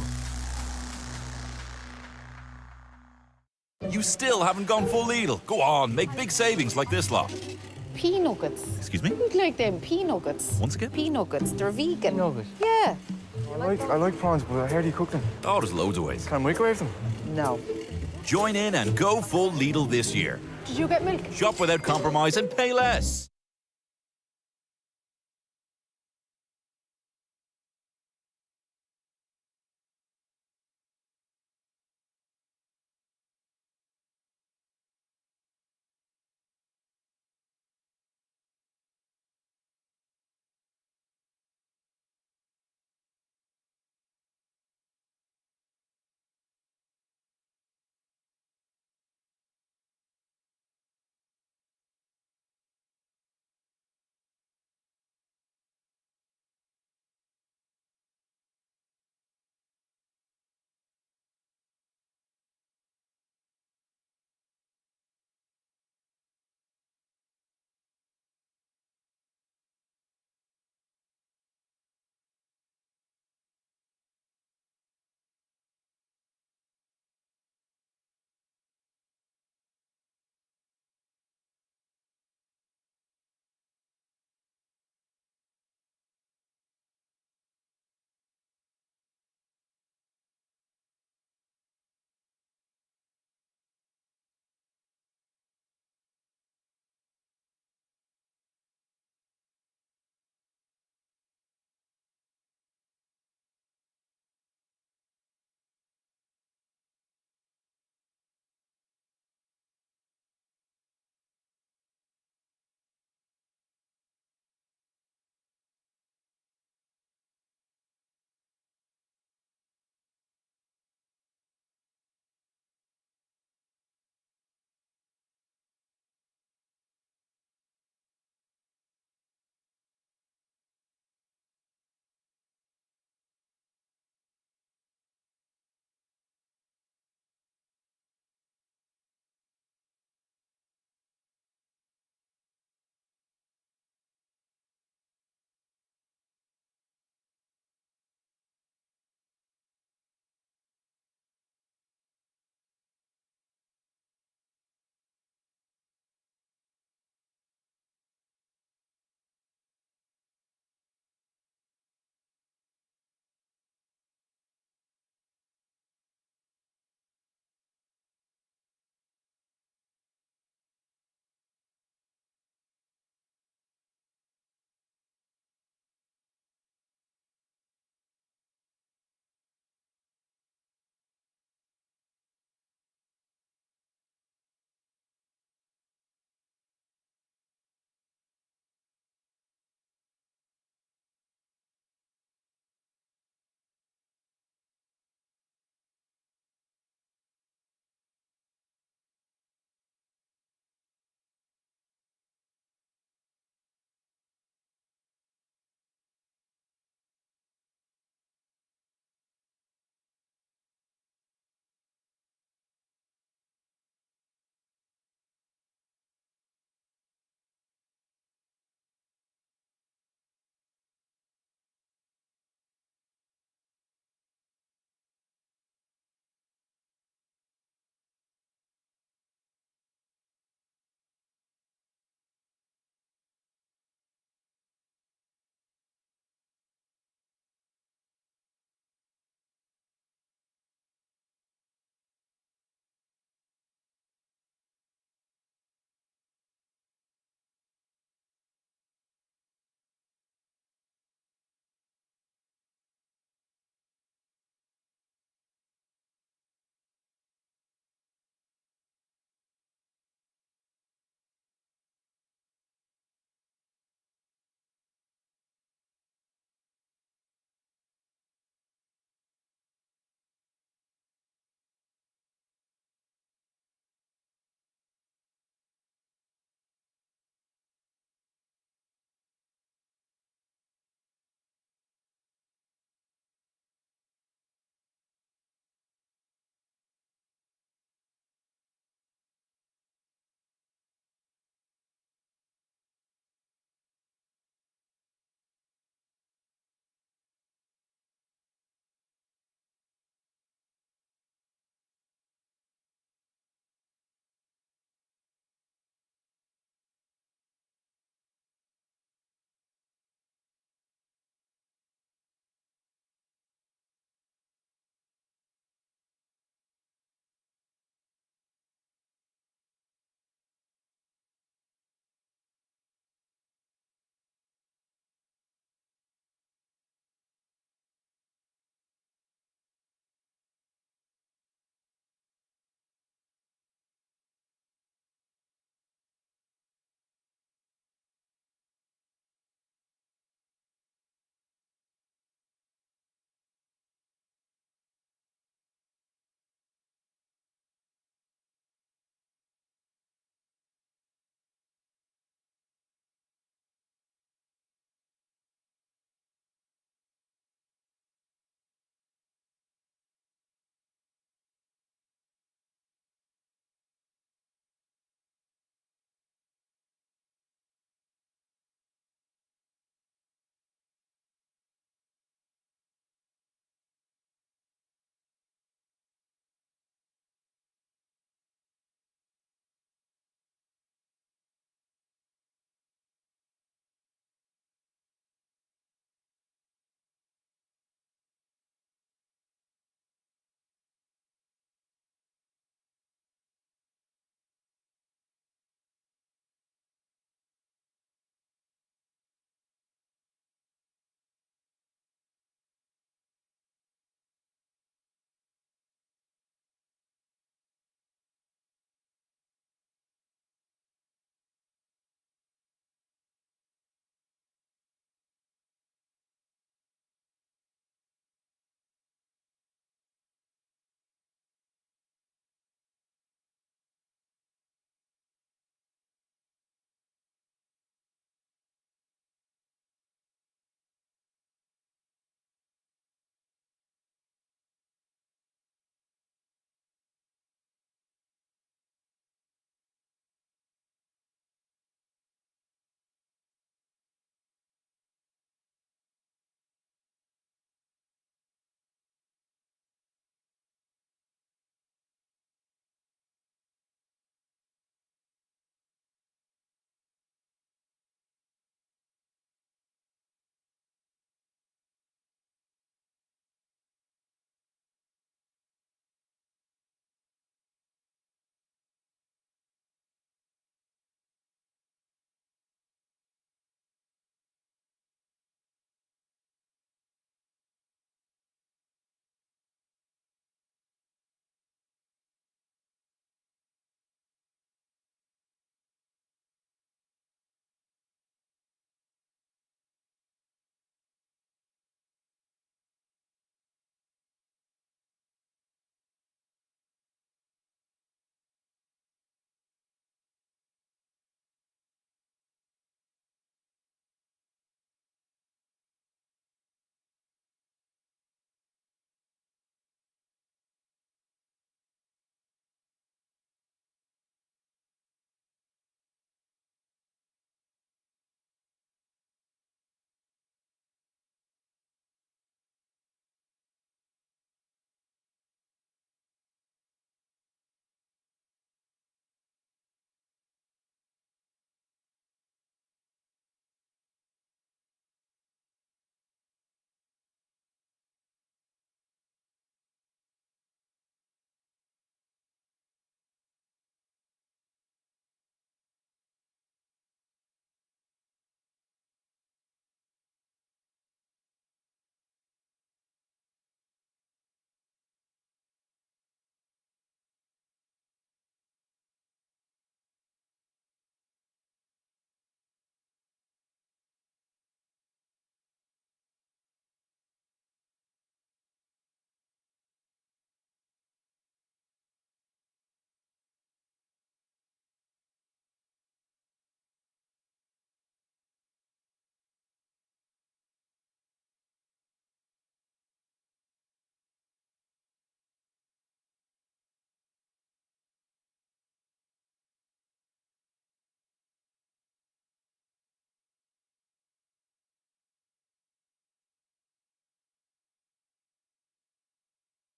You still haven't gone full Lidl. Go on, make big savings like this lot. Pea nuggets. Excuse me? You'd like them pea nuggets. Once again? Pea nuggets. They're vegan. Nugget. Yeah. I like prawns, but I heard you cook them. Oh, there's loads of ways. Can I microwave them? No. Join in and go full Lidl this year. Did you get milk? Shop without compromise and pay less.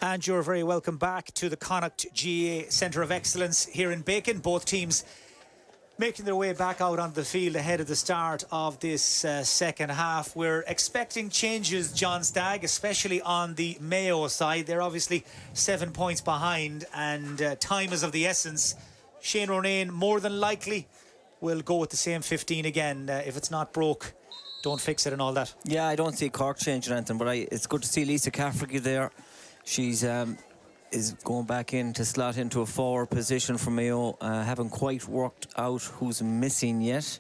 And you're very welcome back to the Connacht GAA Centre of Excellence here in Bacon. Both teams making their way back out onto the field ahead of the start of this second half. We're expecting changes, John Stagg, especially on the Mayo side. They're obviously 7 points behind, and time is of the essence. Shane Ronayne more than likely will go with the same 15 again. If it's not broke, don't fix it and all that. Yeah, I don't see Cork changing anything, but it's good to see Lisa Cafferty there. She's is going back in to slot into a forward position for Mayo. Haven't quite worked out who's missing yet.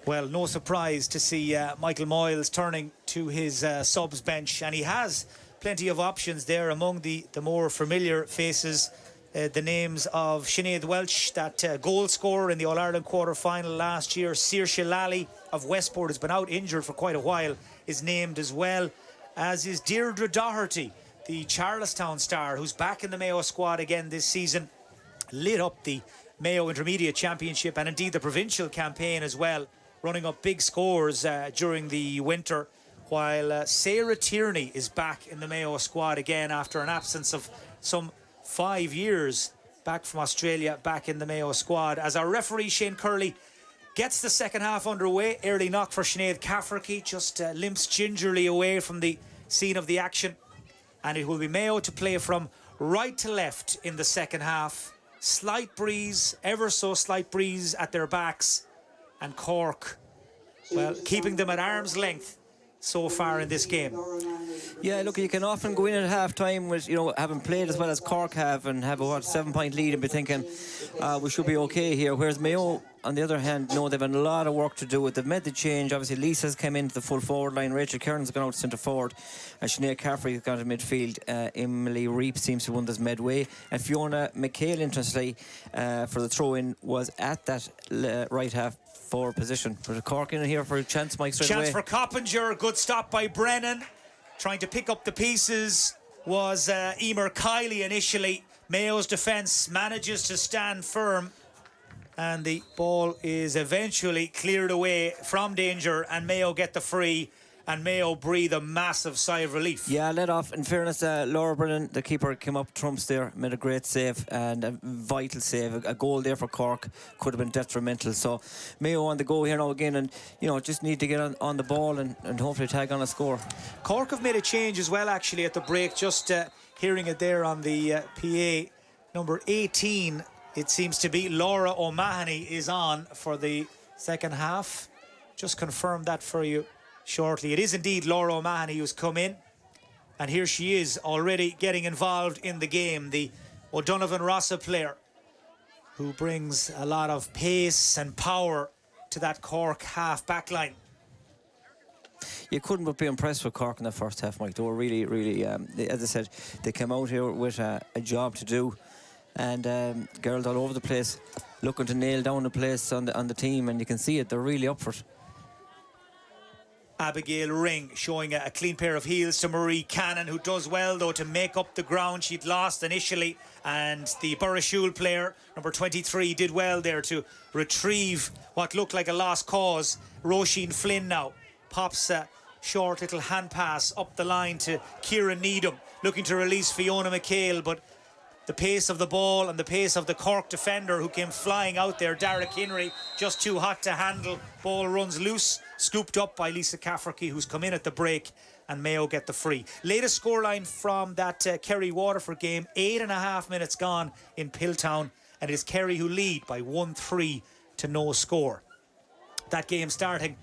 Well, no surprise to see Michael Moyles turning to his subs bench, and he has plenty of options there. Among the more familiar faces, the names of Sinead Welch, that goal scorer in the All-Ireland quarter-final last year. Saoirse Lally of Westport has been out injured for quite a while, is named as well, as is Deirdre Doherty, the Charlestown star, who's back in the Mayo squad again this season. Lit up the Mayo Intermediate Championship and indeed the provincial campaign as well, running up big scores during the winter, while Sarah Tierney is back in the Mayo squad again after an absence of some 5 years, back from Australia, back in the Mayo squad. As our referee Shane Curley gets the second half underway, early knock for Sinead Cafferty, just limps gingerly away from the scene of the action. And it will be Mayo to play from right to left in the second half. Slight breeze, ever so slight breeze at their backs. And Cork, well, keeping them at arm's length so far in this game. Yeah, look, you can often go in at half-time with, having played as well as Cork have and have a 7-point lead and be thinking, we should be okay here. Whereas Mayo, on the other hand, they've had a lot of work to do. They've made the change. Obviously, Lisa's come into the full forward line. Rachel Kearns gone out centre forward. And Sinead Cafferty has gone to midfield. Emily Reap seems to win this midway. And Fiona McHale, interestingly, for the throw-in, was at that right half forward position. But Cork in here for a chance, Mike, straight away. Chance for Coppinger. Good stop by Brennan. Trying to pick up the pieces was Emer Kiley initially. Mayo's defence manages to stand firm, and the ball is eventually cleared away from danger, and Mayo get the free, and Mayo breathe a massive sigh of relief. Yeah, let off. In fairness, Laura Brennan, the keeper, came up trumps there, made a great save and a vital save. A goal there for Cork could have been detrimental. So Mayo on the go here now again, and just need to get on the ball and hopefully tag on a score. Cork have made a change as well, actually, at the break. Just hearing it there on the PA, number 18, it seems to be Laura O'Mahony is on for the second half. Just confirm that for you shortly. It is indeed Laura O'Mahony who's come in, and here she is already getting involved in the game, the O'Donovan Rossa player who brings a lot of pace and power to that Cork half back line. You couldn't but be impressed with Cork in the first half, Mike. They were really, really, as I said, they came out here with a job to do, and girls all over the place looking to nail down the place on the team, and you can see it, they're really up for it. Abigail Ring showing a clean pair of heels to Marie Cannon, who does well though to make up the ground she'd lost initially, and the Burrishoole player, number 23, did well there to retrieve what looked like a lost cause. Roisin Flynn now pops a short little hand pass up the line to Kieran Needham, looking to release Fiona McHale, but the pace of the ball and the pace of the Cork defender who came flying out there, Derek Henry, just too hot to handle. Ball runs loose, scooped up by Lisa Cafferty, who's come in at the break, and Mayo get the free. Latest scoreline from that Kerry Waterford game, 8.5 minutes gone in Pilltown, and it is Kerry who lead by 1-3 to no score. That game starting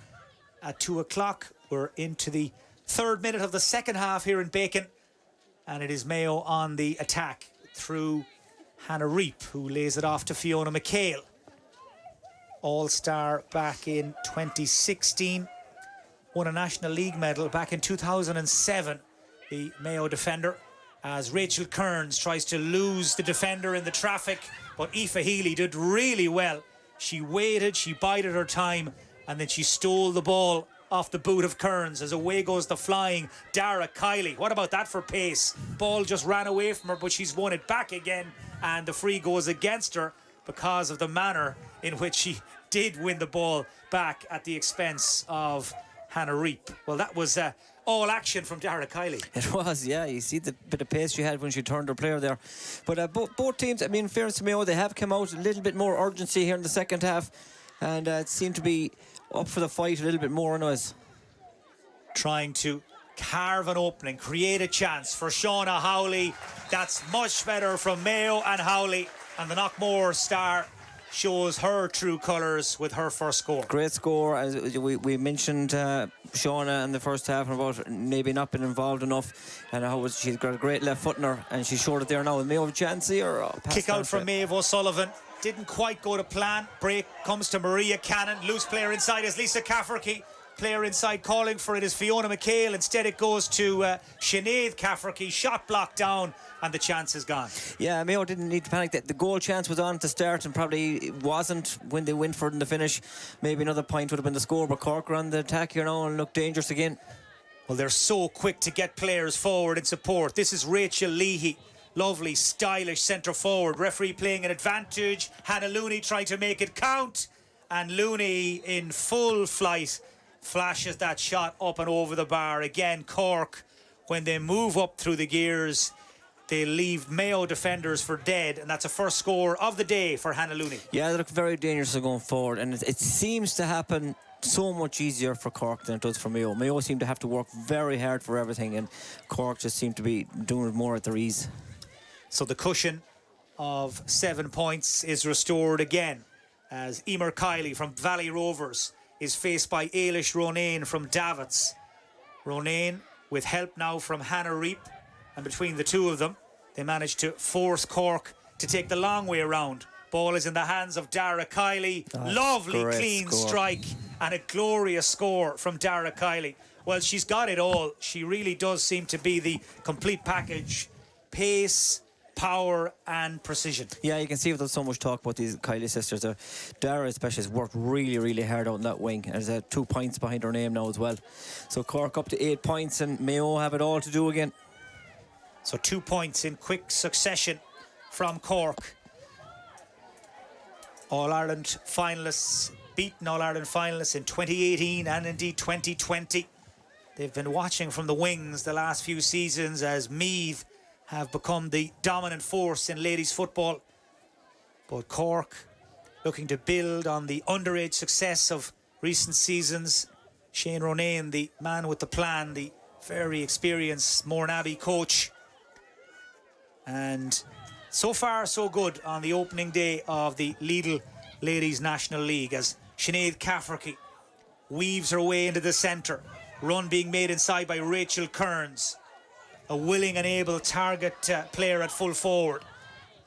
at 2 o'clock. We're into the third minute of the second half here in Bacon, and it is Mayo on the attack through Hannah Reap, who lays it off to Fiona McHale. All-star back in 2016, won a National League medal back in 2007, the Mayo defender, as Rachel Kearns tries to lose the defender in the traffic, but Aoife Healy did really well. She waited, she bided her time, and then she stole the ball off the boot of Kearns as away goes the flying Dara Kiley. What about that for pace? Ball just ran away from her, but she's won it back again, and the free goes against her because of the manner in which she did win the ball back at the expense of Hannah Reap. Well, that was all action from Dara Kiley. It was, yeah. You see the bit of pace she had when she turned her player there. But both teams, I mean, in fairness to Mayo, they have come out a little bit more urgency here in the second half, and it seemed to be up for the fight a little bit more noise. Trying to carve an opening, create a chance for Shauna Howley. That's much better from Mayo and Howley, and the Knockmore star shows her true colours with her first score. Great score. As we mentioned Shauna in the first half and about maybe not been involved enough, and how she's got a great left foot in her, and she showed it there now. With Mayo have a chance here. Kick out from Maeve O'Sullivan. Didn't quite go to plan. Break comes to Maria Cannon. Loose player inside is Lisa Cafferty. Player inside calling for it is Fiona McHale. Instead it goes to Sinead Cafferty. Shot blocked down, and the chance is gone. Yeah, Mayo didn't need to panic. The goal chance was on to start, and probably wasn't when they went for it in the finish. Maybe another point would have been the score, but Cork are on the attack here now and look dangerous again. Well, they're so quick to get players forward in support. This is Rachel Leahy. Lovely, stylish centre forward. Referee playing an advantage. Hannah Looney trying to make it count, and Looney in full flight flashes that shot up and over the bar. Again, Cork, when they move up through the gears, they leave Mayo defenders for dead, and that's a first score of the day for Hannah Looney. Yeah, they look very dangerous going forward, and it seems to happen so much easier for Cork than it does for Mayo. Mayo seem to have to work very hard for everything, and Cork just seem to be doing it more at their ease. So the cushion of 7 points is restored again as Emer Kiley from Valley Rovers is faced by Ailish Ronayne from Davits. Ronayne with help now from Hannah Reap, and between the two of them they managed to force Cork to take the long way around. Ball is in the hands of Dara Kiley. Lovely clean strike and a glorious score from Dara Kiley. Well, she's got it all. She really does seem to be the complete package. Pace, power and precision. Yeah, you can see there's so much talk about these Kiley sisters. Dara especially has worked really hard out in that wing, and there's 2 points behind her name now as well. So Cork up to 8 points, and Mayo have it all to do again. So 2 points in quick succession from Cork. All-Ireland finalists, beaten All-Ireland finalists in 2018 and indeed 2020. They've been watching from the wings the last few seasons as Meath have become the dominant force in ladies football. But Cork looking to build on the underage success of recent seasons. Shane Ronayne, the man with the plan, the very experienced Mourneabbey coach. And so far so good on the opening day of the Lidl Ladies National League as Sinead Cafferty weaves her way into the centre. Run being made inside by Rachel Kearns. A willing and able target player at full forward.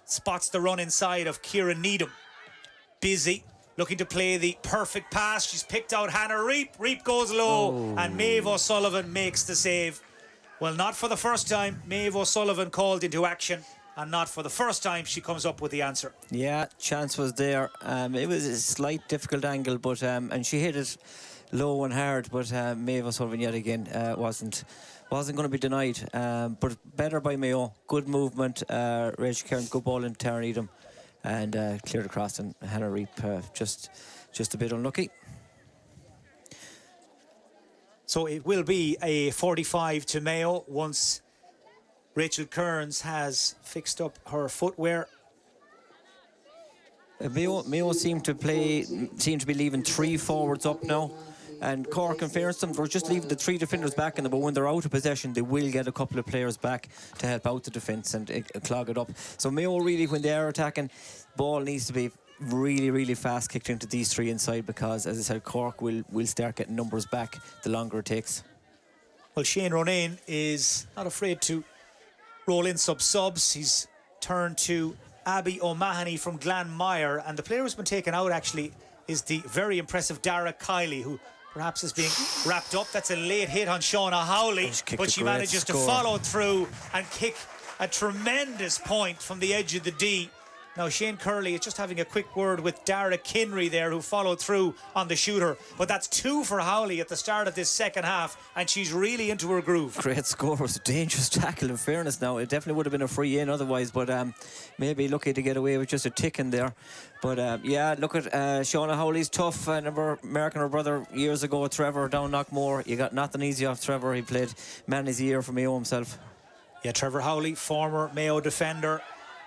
Spots the run inside of Kieran Needham. Busy, looking to play the perfect pass. She's picked out Hannah Reap. Reap goes low, and Maeve O'Sullivan makes the save. Well, not for the first time. Maeve O'Sullivan called into action, and not for the first time she comes up with the answer. Yeah, chance was there. It was a slight difficult angle, but and she hit it low and hard, but Maeve O'Sullivan yet again wasn't going to be denied, but better by Mayo. Good movement. Rachel Kearns, good ball in Tara Needham, and cleared across, and Hannah Reap just a bit unlucky. So it will be a 45 to Mayo once Rachel Kearns has fixed up her footwear. Mayo seem to be leaving 3 forwards up now. And Cork, in fairness to them, they're just leaving the 3 defenders back in them, but when they're out of possession, they will get a couple of players back to help out the defence and clog it up. So Mayo really, when they are attacking, ball needs to be really fast kicked into these 3 inside, because, as I said, Cork will start getting numbers back the longer it takes. Well, Shane Ronayne is not afraid to roll in subs. He's turned to Abby O'Mahony from Glanmire, and the player who's been taken out actually is the very impressive Dara Kiley, who perhaps is being wrapped up. That's a late hit on Shauna Howley, but she manages to follow through and kick a tremendous point from the edge of the D. Now Shane Curley is just having a quick word with Dara Kinry there, who followed through on the shooter. But that's 2 for Howley at the start of this second half, and she's really into her groove. Great score. It was a dangerous tackle, in fairness. Now it definitely would have been a free in otherwise, but maybe lucky to get away with just a tick in there. But yeah, look at Shauna Howley's tough. I remember marking her brother years ago, Trevor, down Knockmore. You got nothing easy off Trevor. He played man of the year for Mayo himself. Yeah, Trevor Howley, former Mayo defender.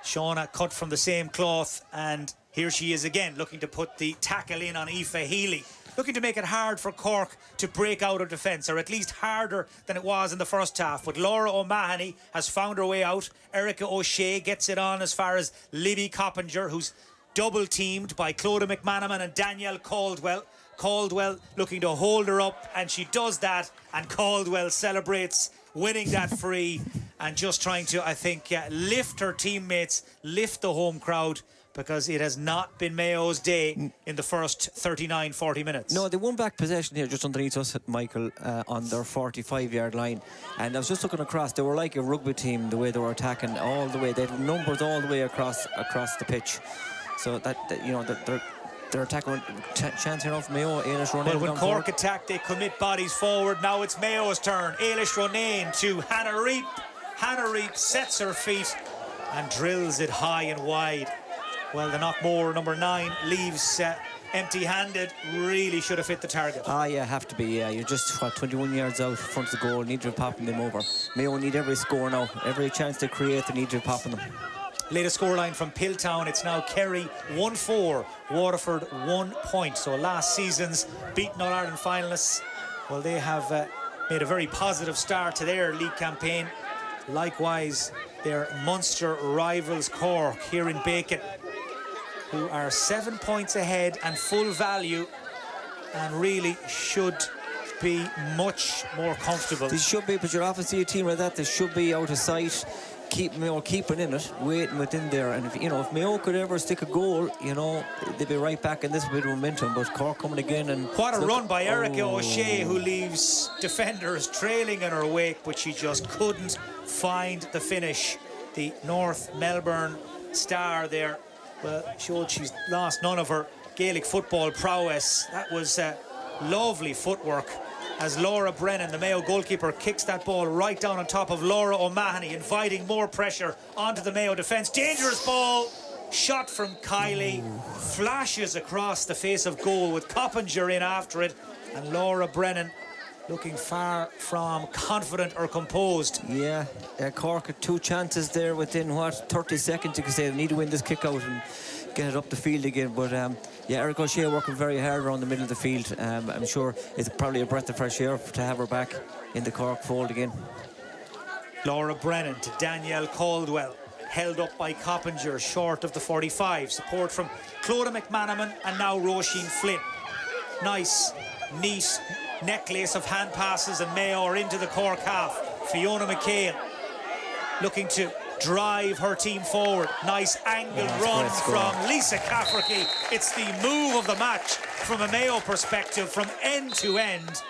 Shauna cut from the same cloth, and here she is again, looking to put the tackle in on Aoife Healy, looking to make it hard for Cork to break out of defence, or at least harder than it was in the first half. But Laura O'Mahony has found her way out. Erica O'Shea gets it on as far as Libby Coppinger, who's double teamed by Clodagh McManaman and Danielle Caldwell. Caldwell looking to hold her up, and she does that, and Caldwell celebrates winning that free and just trying to, I think, lift her teammates, lift the home crowd, because it has not been Mayo's day in the first 39-40 minutes. No, they won back possession here just underneath us, Michael, on their 45-yard line. And I was just looking across, they were like a rugby team, the way they were attacking all the way. They had numbers all the way across the pitch. So that you know, they're attacking. Chance here now for Mayo. Ailish Ronayne. Well, when Cork attack, they commit bodies forward. Now it's Mayo's turn. Ailish Ronayne to Hannah Reap. Hannah Reap sets her feet and drills it high and wide. Well, the Knockmore number 9 leaves empty-handed. Really should have hit the target. Yeah, have to be. Yeah, you're just 21 yards out front of the goal. Need to be popping them over. Mayo need every score now. Every chance they create, they need to be popping them. Latest scoreline from Pilltown, it's now Kerry 1-4, Waterford 1 point. So last season's beaten All-Ireland finalists, well, they have made a very positive start to their league campaign. Likewise, their Munster rivals Cork here in Bacon, who are 7 points ahead and full value, and really should be much more comfortable. They should be, but you're often see a team like that, they should be out of sight. Keep Mayo keeping in it, waiting within there, and if Mayo could ever stick a goal, they'd be right back in this bit of momentum. But Cork coming again, and what a run by Erica O'Shea, who leaves defenders trailing in her wake, but she just couldn't find the finish. The North Melbourne star there, well, showed she's lost none of her Gaelic football prowess. That was lovely footwork, as Laura Brennan, the Mayo goalkeeper, kicks that ball right down on top of Laura O'Mahony, inviting more pressure onto the Mayo defence. Dangerous ball, shot from Kylie, flashes across the face of goal with Coppinger in after it, and Laura Brennan looking far from confident or composed. Yeah, Cork had 2 chances there within 30 seconds. You could say they need to win this kick out and get it up the field again, but yeah, Eric O'Shea working very hard around the middle of the field. I'm sure it's probably a breath of fresh air to have her back in the Cork fold again. Laura Brennan to Danielle Caldwell, held up by Coppinger, short of the 45. Support from Clodagh McManaman and now Roisin Flynn. Nice, neat necklace of hand passes, and Mayo are into the Cork half. Fiona McCain looking to drive her team forward. Nice angled run from Lisa Cafferty. It's the move of the match from a Mayo perspective, from end to end,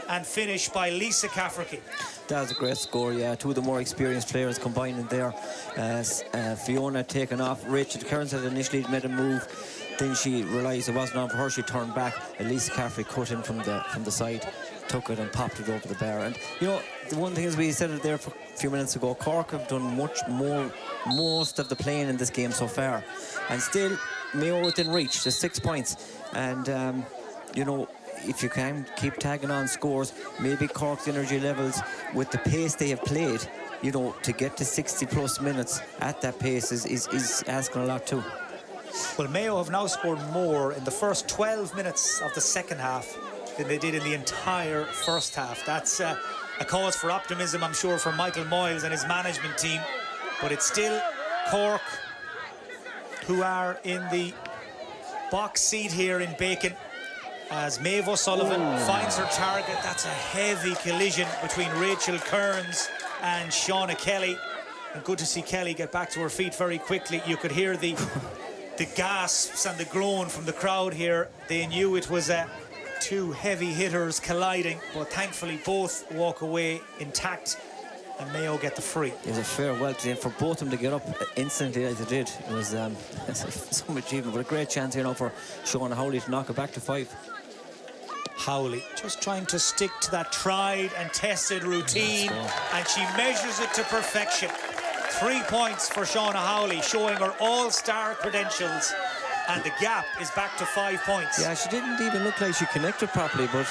and finished by Lisa Cafferty. That was a great score, yeah. 2 of the more experienced players combining there. Fiona taken off. Rachel Kearns had initially made a move, then she realised it wasn't on for her. She turned back. Lisa Cafferty cut in from the side, took it and popped it over the bar. And the one thing is, we said it there a few minutes ago, Cork have done most of the playing in this game so far, and still Mayo within reach. There's 6 points, and if you can keep tagging on scores, maybe Cork's energy levels with the pace they have played, to get to 60 plus minutes at that pace is asking a lot too. Well, Mayo have now scored more in the first 12 minutes of the second half than they did in the entire first half. That's a cause for optimism, I'm sure, for Michael Moyles and his management team. But it's still Cork who are in the box seat here in Bacon, as Maeve O'Sullivan finds her target. That's a heavy collision between Rachel Kearns and Shauna Kelly. And good to see Kelly get back to her feet very quickly. You could hear the gasps and the groan from the crowd here. They knew it was 2 heavy hitters colliding, but thankfully both walk away intact. and Mayo get the free. It was a farewell to them for both of them to get up instantly as they did. It was some achievement, but a great chance here now for Sean Howley to knock it back to 5. Howley just trying to stick to that tried and tested routine, and she measures it to perfection. 3 points for Shauna Howley, showing her all-star credentials, and the gap is back to 5 points. Yeah, she didn't even look like she connected properly, but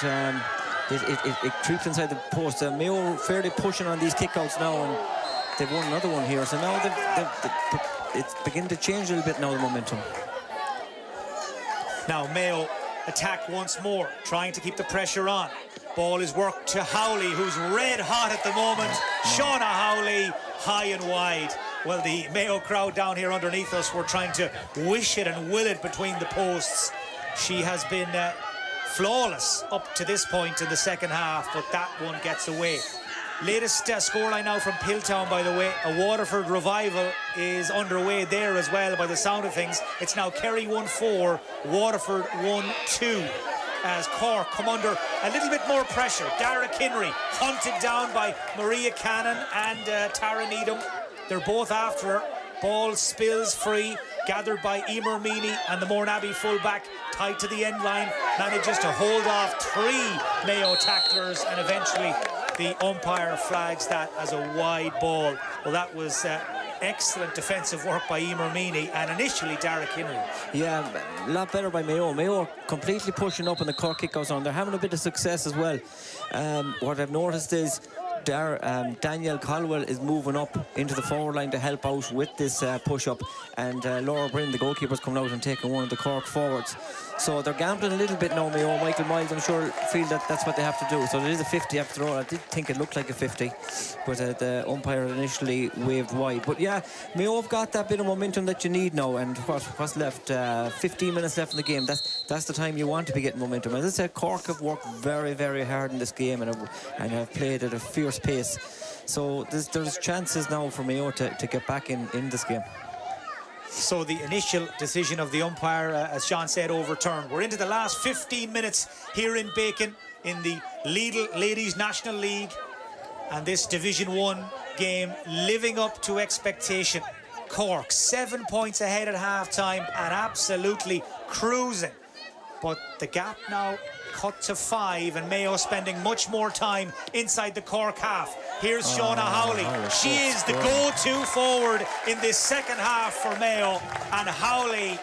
it creeps inside the post. Mayo fairly pushing on these kickouts now, and they've won another one here. So now it's beginning to change a little bit now, the momentum. Now Mayo attack once more, trying to keep the pressure on. Ball is worked to Howley, who's red hot at the moment. Shauna Howley, high and wide. Well, the Mayo crowd down here underneath us were trying to wish it and will it between the posts. She has been flawless up to this point in the second half, but that one gets away. Latest scoreline now from Pilltown, by the way. A Waterford revival is underway there as well, by the sound of things. It's now Kerry 1-4, Waterford 1-2. As Cork come under a little bit more pressure. Dara Kinnery hunted down by Maria Cannon and Tara Needham. They're both after her. Ball spills free, gathered by Emer Meany, and the Mourne fullback tied to the end line manages to hold off 3 Mayo tacklers, and eventually the umpire flags that as a wide ball. Well, that was excellent defensive work by Emer Meany and initially Dara Kinnery. Yeah, a lot better by Mayo. Mayo are completely pushing up in the Cork kickouts on. They're having a bit of success as well. What I've noticed is Danielle Caldwell is moving up into the forward line to help out with this push-up, and Laura Bryn, the goalkeeper's coming out and taking one of the Cork forwards. So they're gambling a little bit now, Mayo. Michael Miles, I'm sure, feel that that's what they have to do. So it is a 50 after all. I did think it looked like a 50, but the umpire initially waved wide. But yeah, Mayo have got that bit of momentum that you need now, and what's left? 15 minutes left in the game. That's the time you want to be getting momentum. As I said, Cork have worked very, very hard in this game and have played at a fierce pace. So there's chances now for Mayo to get back in this game. So the initial decision of the umpire, as Sean said, overturned. We're into the last 15 minutes here in Bacon in the Lidl Ladies National League, and this Division 1 game living up to expectation. Cork 7 points ahead at half-time and absolutely cruising. But the gap now cut to 5, and Mayo spending much more time inside the Cork half. Here's Shauna Howley. She is the go-to forward in this second half for Mayo, and Howley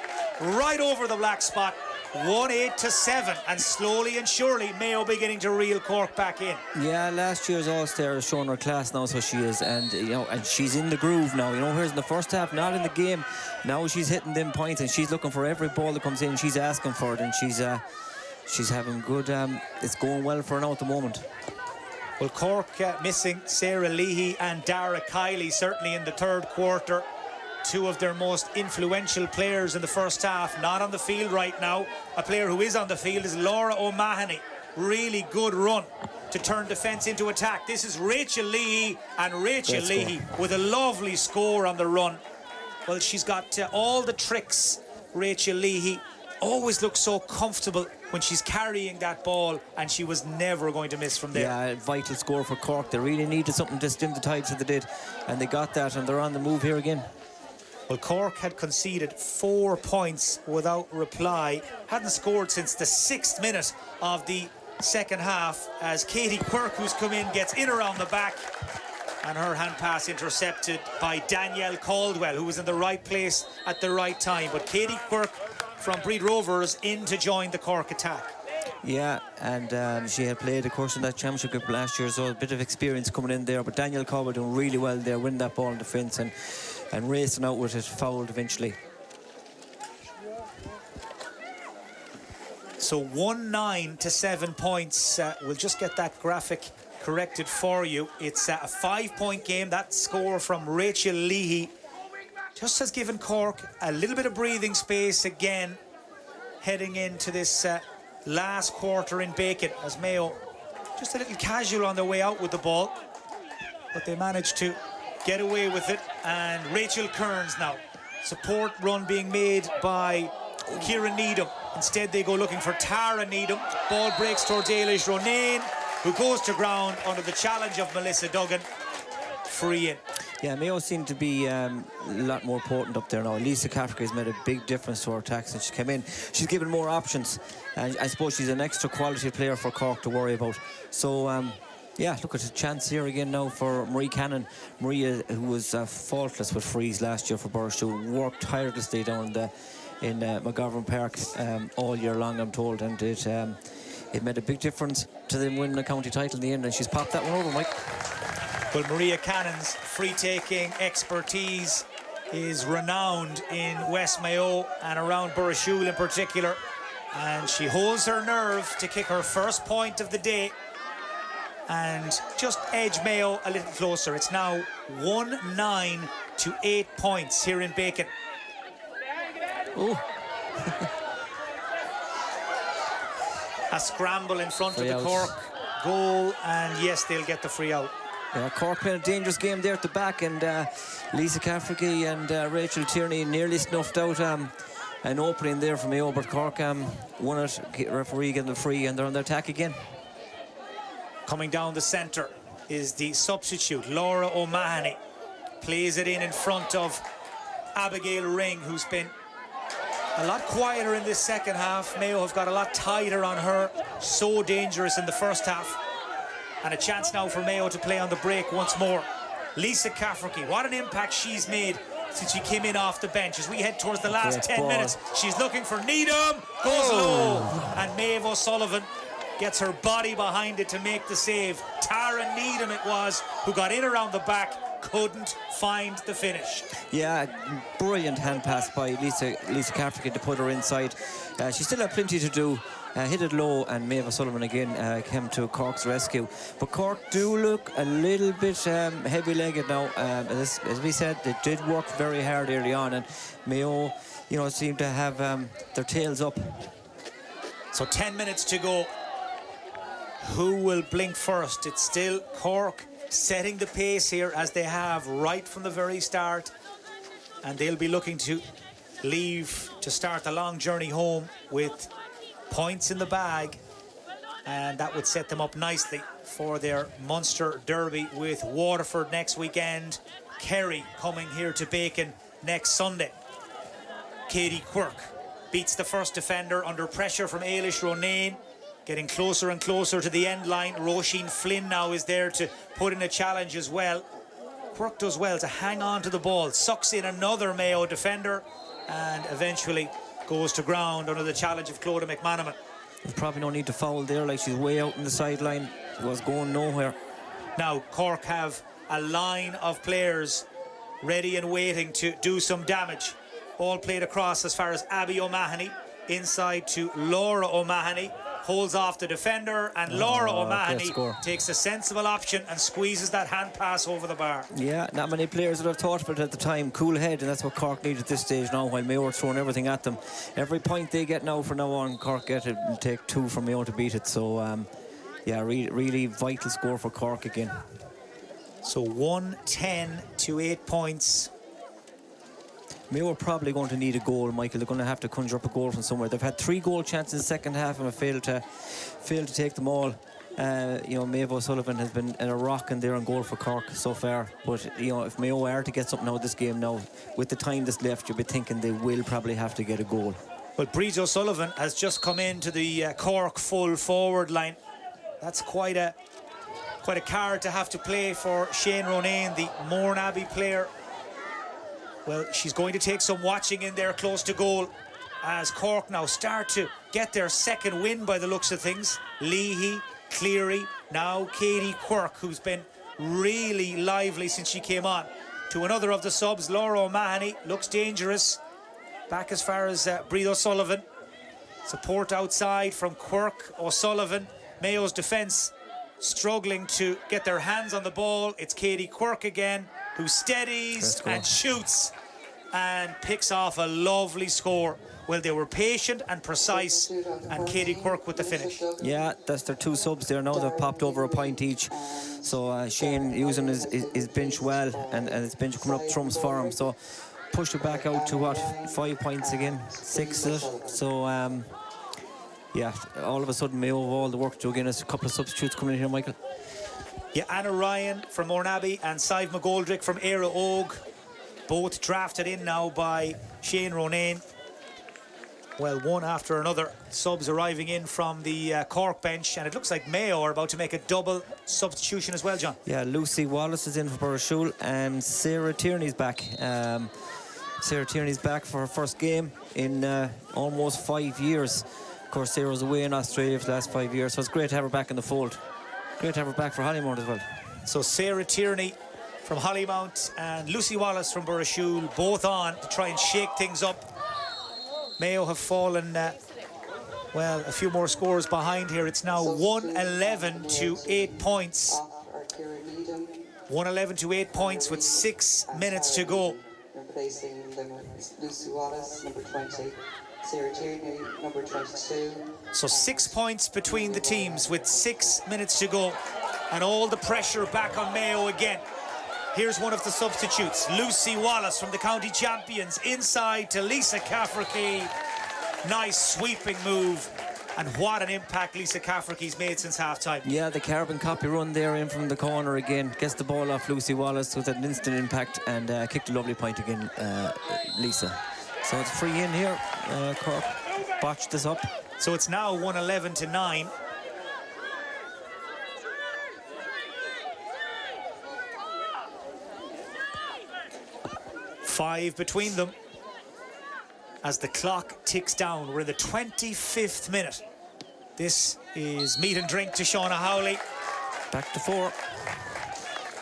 right over the black spot. 1-8-7, and slowly and surely Mayo beginning to reel Cork back in. Yeah, last year's All-Star has shown her class now, so she is, and and she's in the groove now. Whereas in the first half, not in the game, now she's hitting them points and she's looking for every ball that comes in. She's asking for it, and she's having good. It's going well for her now at the moment. Well, Cork missing Sarah Leahy and Dara Kiley certainly in the third quarter. Two of their most influential players in the first half not on the field right now. A player who is on the field is Laura O'Mahony. Really good run to turn defence into attack. This is Rachel Leahy, and Rachel Leahy with a lovely score on the run. Well, she's got all the tricks, Rachel Leahy. Always looks so comfortable when she's carrying that ball, and she was never going to miss from there. Yeah, vital score for Cork. They really needed something to stem the tide, so they did, and they got that, and they're on the move here again. Well, Cork had conceded 4 points without reply. Hadn't scored since the 6th minute of the second half, as Katie Quirk, who's come in, gets in around the back, and her hand pass intercepted by Danielle Caldwell, who was in the right place at the right time. But Katie Quirk from Breed Rovers in to join the Cork attack. Yeah, and she had played, of course, in that championship group last year, so a bit of experience coming in there. But Danielle Caldwell doing really well there, winning that ball in defence and racing out with it, fouled eventually. So 1-9 to 7 points. We'll just get that graphic corrected for you. It's a 5-point game. That score from Rachel Leahy just has given Cork a little bit of breathing space again, heading into this last quarter in Bacon, as Mayo just a little casual on their way out with the ball, but they managed to get away with it. And Rachel Kearns now. Support run being made by Kieran Needham. Instead they go looking for Tara Needham. Ball breaks towards Ailish Ronayne, who goes to ground under the challenge of Melissa Duggan. free in. Yeah, Mayo seem to be a lot more potent up there now. Lisa Cafferty has made a big difference to her attack since she came in. She's given more options, and I suppose she's an extra quality player for Cork to worry about. So, yeah, look at a chance here again now for Marie Cannon. Maria, who was faultless with frees last year for Burrishoe, worked tirelessly down in McGovern Park all year long, I'm told, and it made a big difference to them winning the county title in the end, and she's popped that one over, Mike. Well, Maria Cannon's free-taking expertise is renowned in West Mayo and around Burrishoe in particular, and she holds her nerve to kick her first point of the day and just edge Mayo a little closer. It's now 1-9 to 8 points here in Bacon. Oh. A scramble in front Free of the out. Cork goal, and yes, they'll get the free out. Yeah, Cork playing a dangerous game there at the back, and Lisa Cafferty and Rachel Tierney nearly snuffed out an opening there from Mayo, but Cork won it. Referee getting the free, and they're on the attack again. Coming down the centre is the substitute, Laura O'Mahony. Plays it in front of Abigail Ring, who's been a lot quieter in this second half. Mayo have got a lot tighter on her. So dangerous in the first half. And a chance now for Mayo to play on the break once more. Lisa Cafferty, what an impact she's made since she came in off the bench. As we head towards the last 10 minutes, she's looking for Needham, goes low, and Maeve O'Sullivan gets her body behind it to make the save. Tara Needham it was, who got in around the back, couldn't find the finish. Yeah, brilliant hand pass by Lisa Cafferty to put her inside. She still had plenty to do. Hit it low, and Maeve O'Sullivan again came to Cork's rescue. But Cork do look a little bit heavy-legged now. As we said, they did work very hard early on, and Mayo, seem to have their tails up. So 10 minutes to go. Who will blink first? It's still Cork setting the pace here, as they have right from the very start, and they'll be looking to leave to start the long journey home with points in the bag, and that would set them up nicely for their Munster Derby with Waterford next weekend. Kerry coming here to Bacon next Sunday. Katie Quirk beats the first defender under pressure from Ailish Ronayne, getting closer and closer to the end line. Roisin Flynn now is there to put in a challenge as well. Quirk does well to hang on to the ball, sucks in another Mayo defender, and eventually goes to ground under the challenge of Clodagh McManaman. There's probably no need to foul there, like she's way out on the sideline. She was going nowhere. Now Cork have a line of players ready and waiting to do some damage. Ball played across as far as Abby O'Mahony, inside to Laura O'Mahony, holds off the defender, and Laura O'Mahony takes a sensible option and squeezes that hand pass over the bar. Yeah, not many players would have thought of it at the time. Cool head, and that's what Cork need at this stage now, while Mayo are throwing everything at them. Every point they get now from now on, Cork get it and take two from Mayo to beat it. So yeah, really vital score for Cork again. So 1-10 to 8 points. Mayo are probably going to need a goal, Michael. They're going to have to conjure up a goal from somewhere. They've had 3 goal chances in the second half and have failed to take them all. Maeve O'Sullivan has been in a rock and they're on goal for Cork so far. But if Mayo are to get something out of this game now, with the time that's left, you'll be thinking they will probably have to get a goal. Well, Bríd O'Sullivan has just come into the Cork full forward line. That's quite a card to have to play for Shane Ronayne, the Mourne Abbey player. Well, she's going to take some watching in there close to goal, as Cork now start to get their second win by the looks of things. Leahy, Cleary, now Katie Quirk, who's been really lively since she came on. To another of the subs, Laura O'Mahony, looks dangerous. Back as far as Bríd O'Sullivan. Support outside from Quirk, O'Sullivan. Mayo's defence struggling to get their hands on the ball. It's Katie Quirk again, who steadies and shoots and picks off a lovely score. Well, they were patient and precise, and Katie Quirk with the finish. Yeah, that's their 2 subs there now. They've popped over a point each. So Shane using his bench well, and his bench coming up trumps for him. So pushed it back out to 5 points again, 6 is it? So yeah, all of a sudden Mayo have all the work to do again. There's a couple of substitutes coming in here, Michael. Yeah, Anna Ryan from Mornabbie and Sive McGoldrick from Éire Óg, both drafted in now by Shane Ronayne. Well, one after another, subs arriving in from the Cork bench, and it looks like Mayo are about to make a double substitution as well, John. Yeah, Lucy Wallace is in for Burrishoole, and Sarah Tierney's back. Sarah Tierney's back for her first game in almost 5 years. Of course, Sarah's away in Australia for the last 5 years, so it's great to have her back in the fold. Great to have her back for Hollymount as well. So Sarah Tierney from Hollymount and Lucy Wallace from Burrishoole, both on to try and shake things up. Mayo have fallen, well, a few more scores behind here. It's now 111 to 8 points. 111 to 8 points with 6 minutes to go. Replacing them with Lucy Wallace, number 20, Sarah Tierney, number 22. So 6 points between the teams with 6 minutes to go. And all the pressure back on Mayo again. Here's one of the substitutes, Lucy Wallace from the county champions, inside to Lisa Cafferty. Nice sweeping move, and what an impact Lisa Cafferty's made since half-time. Yeah, the carbon copy run there in from the corner again. Gets the ball off Lucy Wallace with an instant impact and kicked a lovely point again, Lisa. So it's free in here. Cork botched this up. So it's now 111 to 9. Five between them as the clock ticks down. We're in the 25th minute. This is meat and drink to Shauna Howley. Back to 4.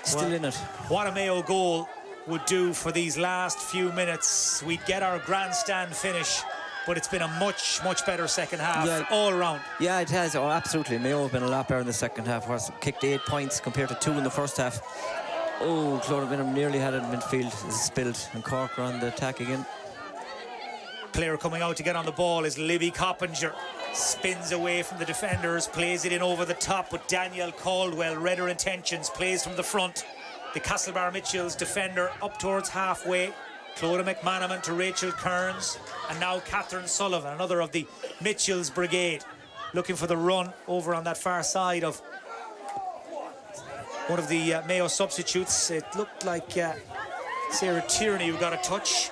Still in it. What a Mayo goal would do for these last few minutes. We'd get our grandstand finish, but it's been a much, much better second half all around. Yeah, it has. Oh, absolutely. Mayo have been a lot better in the second half. Kicked 8 points compared to 2 in the first half. Oh, Clodagh Bingham nearly had it in midfield. It's spilled, and Cork are on the attack again. Player coming out to get on the ball is Libby Coppinger. Spins away from the defenders, plays it in over the top, but Danielle Caldwell read her intentions, plays from the front. The Castlebar Mitchells defender up towards halfway. Clodagh McManaman to Rachel Kearns, and now Catherine Sullivan, another of the Mitchells brigade, looking for the run over on that far side of one of the Mayo substitutes. It looked like Sarah Tierney who got a touch,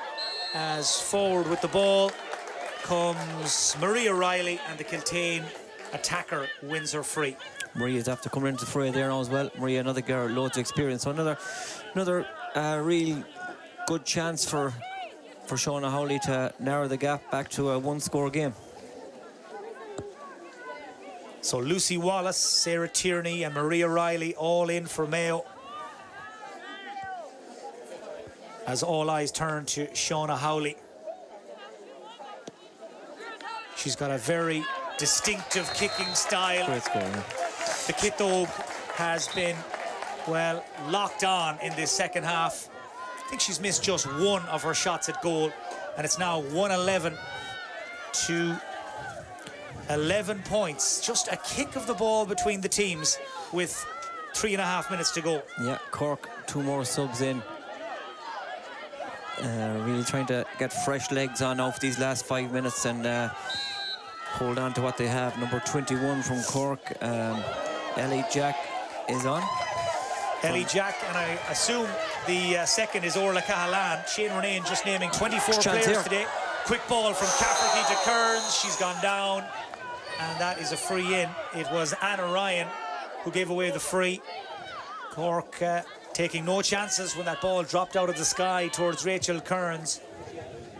as forward with the ball comes Maria Riley, and the Kiltane attacker wins her free. Maria's after coming into the fray there now as well. Maria, another girl, loads of experience. So another real good chance for Shauna Howley to narrow the gap back to a one-score game. So Lucy Wallace, Sarah Tierney and Maria Riley all in for Mayo, as all eyes turn to Shauna Howley. She's got a very distinctive kicking style. Great score, yeah. The Kitog has been, well, locked on in this second half. I think she's missed just one of her shots at goal, and it's now 111 to 11 points. Just a kick of the ball between the teams with 3.5 minutes to go. Yeah, Cork, 2 more subs in. Really trying to get fresh legs on off these last 5 minutes and hold on to what they have. Number 21 from Cork, Ellie Jack is on. Ellie Jack, and I assume the second is Orla Cahalan. Shane Ronayne just naming 24 players here today. Quick ball from Cafferty to Kearns. She's gone down, and that is a free in. It was Anna Ryan who gave away the free. Cork taking no chances when that ball dropped out of the sky towards Rachel Kearns.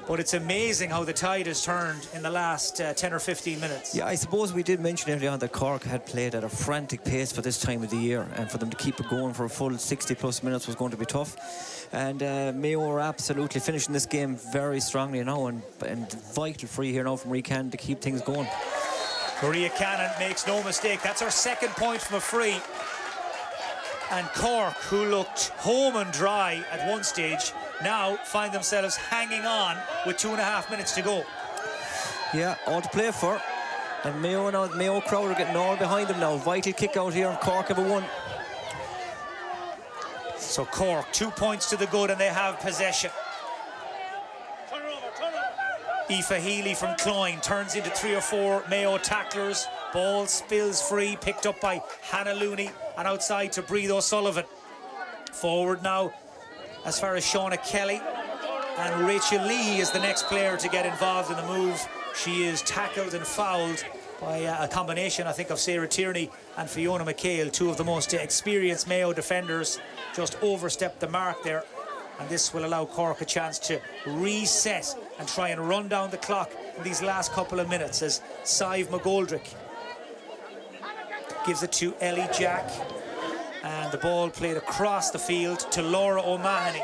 But it's amazing how the tide has turned in the last 10 or 15 minutes. Yeah, I suppose we did mention earlier on that Cork had played at a frantic pace for this time of the year, and for them to keep it going for a full 60+ minutes was going to be tough. And Mayo are absolutely finishing this game very strongly now, and vital free here now from Marie Cannon to keep things going. Maria Cannon makes no mistake. That's her second point from a free. And Cork, who looked home and dry at one stage, now find themselves hanging on with 2.5 minutes to go. Yeah, all to play for. And Mayo crowd are getting all behind them now. Vital kick out here, and Cork have a 1. So Cork, 2 points to the good, and they have possession. Aoife Healy from Cloyne turns into 3 or 4 Mayo tacklers. Ball spills free, picked up by Hannah Looney. and outside to Breathe O'Sullivan. Forward now as far as Shauna Kelly, and Rachel Lee is the next player to get involved in the move. She is tackled and fouled by a combination, I think, of Sarah Tierney and Fiona McHale, two of the most experienced Mayo defenders. Just overstepped the mark there, and this will allow Cork a chance to reset and try and run down the clock in these last couple of minutes as Sive McGoldrick gives it to Ellie Jack, and the ball played across the field to Laura O'Mahony.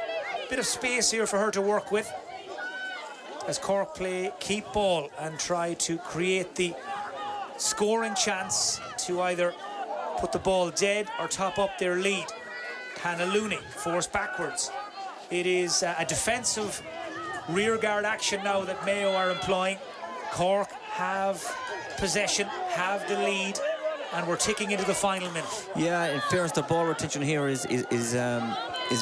Bit of space here for her to work with as Cork play keep ball and try to create the scoring chance to either put the ball dead or top up their lead. Hannah Looney forced backwards. It is a defensive rearguard action now that Mayo are employing. Cork have possession, have the lead, and we're ticking into the final minute. Yeah, in fairness, the ball retention here is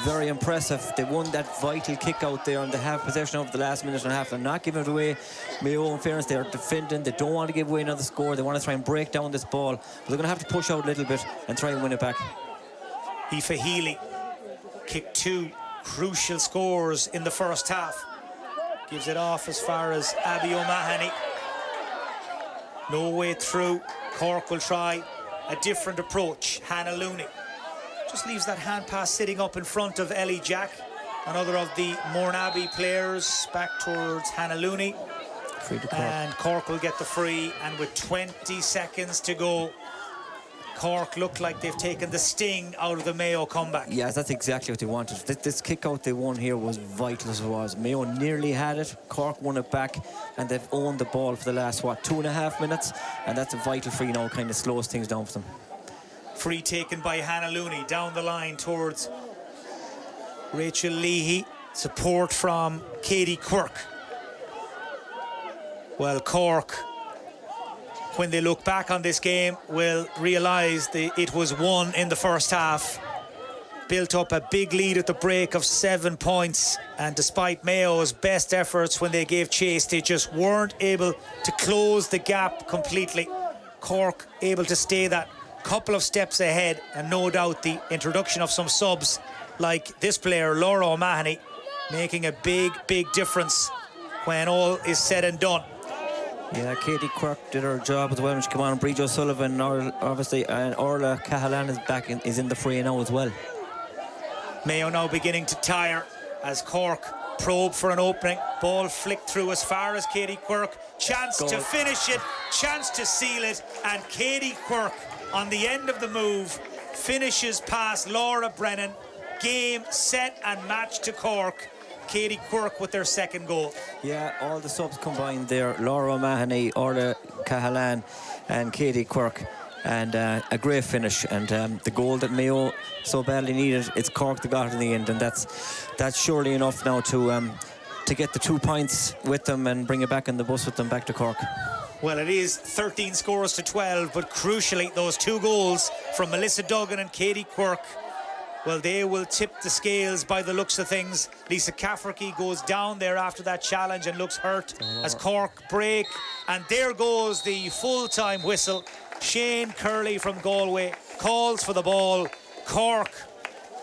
very impressive. They won that vital kick out there, and they have possession over the last minute and a half. They're not giving it away. Mayo, in fairness, they're defending. They don't want to give away another score. They want to try and break down this ball, but they're going to have to push out a little bit and try and win it back. Aoife Healy kicked two crucial scores in the first half. Gives it off as far as Abby O'Mahony. No way through. Cork will try a different approach. Hannah Looney just leaves that hand pass sitting up in front of Ellie Jack, another of the Mourneabbey players, back towards Hannah Looney. Free to Cork. And Cork will get the free, and with 20 seconds to go, Cork look like they've taken the sting out of the Mayo comeback. Yes, that's exactly what they wanted. This kick out they won here was vital as it was. Mayo nearly had it. Cork won it back, and they've owned the ball for the last, 2.5 minutes, and that's a vital free now, kind of slows things down for them. Free taken by Hannah Looney down the line towards Rachel Leahy. Support from Katie Quirk. Well, Cork, when they look back on this game, will realise it was won in the first half. Built up a big lead at the break of 7 points, and despite Mayo's best efforts when they gave chase, they just weren't able to close the gap completely. Cork able to stay that couple of steps ahead, and no doubt the introduction of some subs like this player, Laura O'Mahony, making a big difference when all is said and done. Yeah, Katie Quirk did her job as well when she came on. Breathe O'Sullivan, obviously, and Orla Cahalan is in the fray now as well. Mayo now beginning to tire as Cork probe for an opening. Ball flicked through as far as Katie Quirk. Chance to finish it, chance to seal it, and Katie Quirk on the end of the move finishes past Laura Brennan. Game, set and match to Cork. Katie Quirk with their second goal. Yeah, all the subs combined there. Laura O'Mahony, Orla Cahalan and Katie Quirk. And a great finish, and the goal that Mayo so badly needed, it's Cork that got it in the end, and that's surely enough now to get the 2 points with them and bring it back on the bus with them back to Cork. Well, it is 13 scores to 12, but crucially, those 2 goals from Melissa Duggan and Katie Quirk, well, they will tip the scales by the looks of things. Lisa Cafferty goes down there after that challenge and looks hurt as Cork break, and there goes the full-time whistle. Shane Curley from Galway calls for the ball. Cork,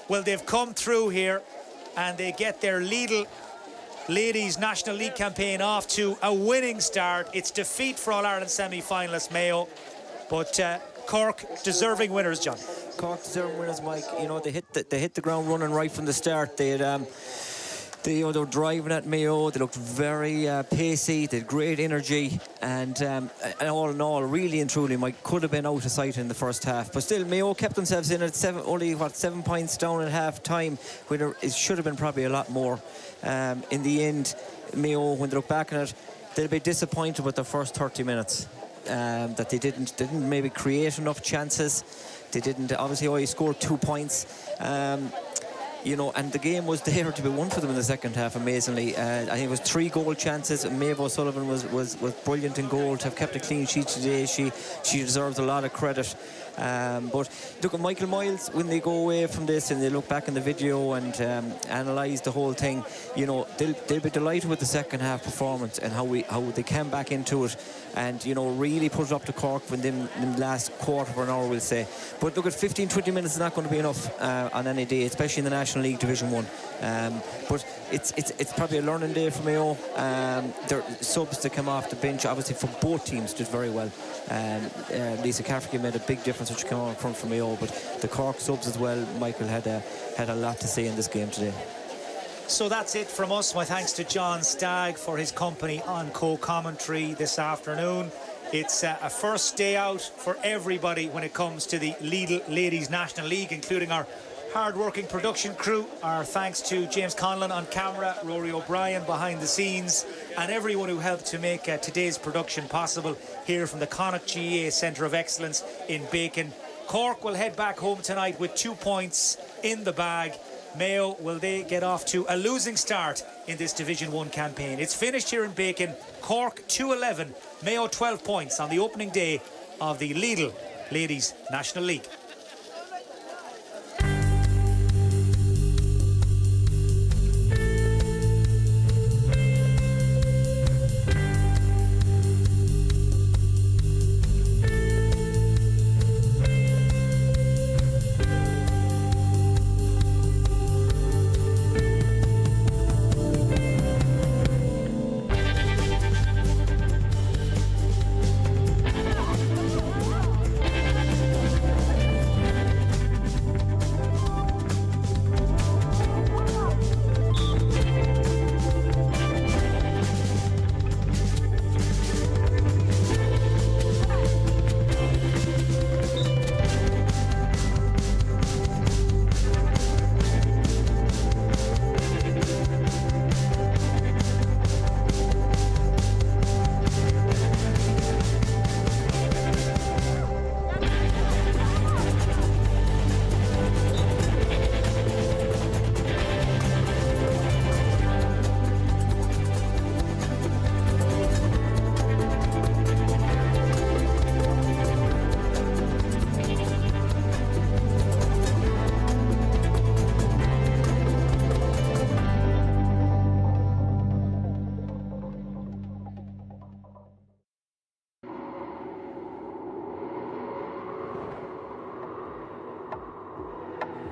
well, they've come through here and they get their Lidl Ladies National League campaign off to a winning start. It's defeat for All-Ireland semi-finalist Mayo, but Cork deserving winners, John. Cork deserving winners, Mike. You know, they hit the ground running right from the start. They were driving at Mayo. They looked very pacey. They had great energy, and all in all, really and truly, Mike, could have been out of sight in the first half. But still, Mayo kept themselves in at 7 points down at half time, when it should have been probably a lot more. In the end, Mayo, when they look back on it, they'll be disappointed with the first 30 minutes. That they didn't maybe create enough chances. They didn't. Obviously, only scored 2 points. you know, and the game was there to be won for them in the second half, amazingly. I think it was 3 goal chances. Maeve O'Sullivan was brilliant in goal to have kept a clean sheet today. She deserves a lot of credit. But look at Michael Miles, when they go away from this and they look back in the video and analyse the whole thing, you know, they'll be delighted with the second half performance and how they came back into it and, you know, really put it up to Cork in the last quarter of an hour, we'll say. But look, at 15-20 minutes is not going to be enough on any day, especially in the National League Division 1. But it's probably a learning day for Mayo. Their subs that come off the bench, obviously for both teams, did very well. Lisa Cafferty made a big difference when she came on front for Mayo, but the Cork subs as well, Michael had a lot to say in this game today. So that's it from us. My thanks to John Stagg for his company on co-commentary this afternoon. It's a first day out for everybody when it comes to the Lidl Ladies National League, including our hard-working production crew. Our thanks to James Conlon on camera, Rory O'Brien behind the scenes, and everyone who helped to make today's production possible here from the Connacht GAA Centre of Excellence in Bacon. Cork will head back home tonight with 2 points in the bag. Mayo, will they get off to a losing start in this Division 1 campaign? It's finished here in Bacon. Cork 2-11, Mayo 12 points on the opening day of the Lidl Ladies National League.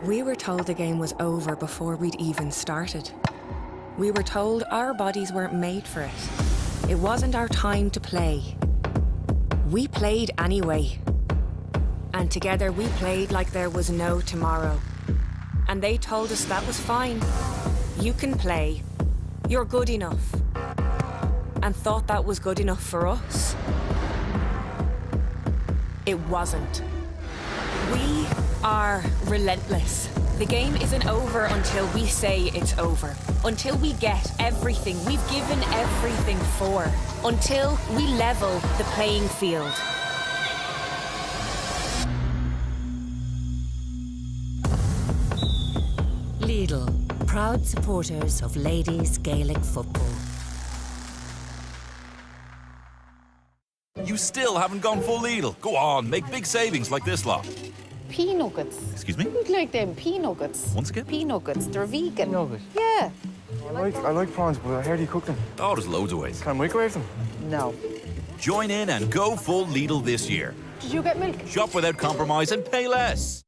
We were told the game was over before we'd even started. We were told our bodies weren't made for it. It wasn't our time to play. We played anyway. And together we played like there was no tomorrow. And they told us that was fine. You can play. You're good enough. And thought that was good enough for us. It wasn't. We are relentless. The game isn't over until we say it's over. Until we get everything we've given everything for. Until we level the playing field. Lidl, proud supporters of ladies Gaelic football. You still haven't gone full Lidl. Go on, make big savings like this lot. Pea nuggets. Excuse me? You'd like them pea nuggets. Once again? Pea nuggets. They're vegan. Nuggets? Yeah. I like prawns, but how do you cook them? Oh, there's loads of ways. Can I microwave them? No. Join in and go full Lidl this year. Did you get milk? Shop without compromise and pay less.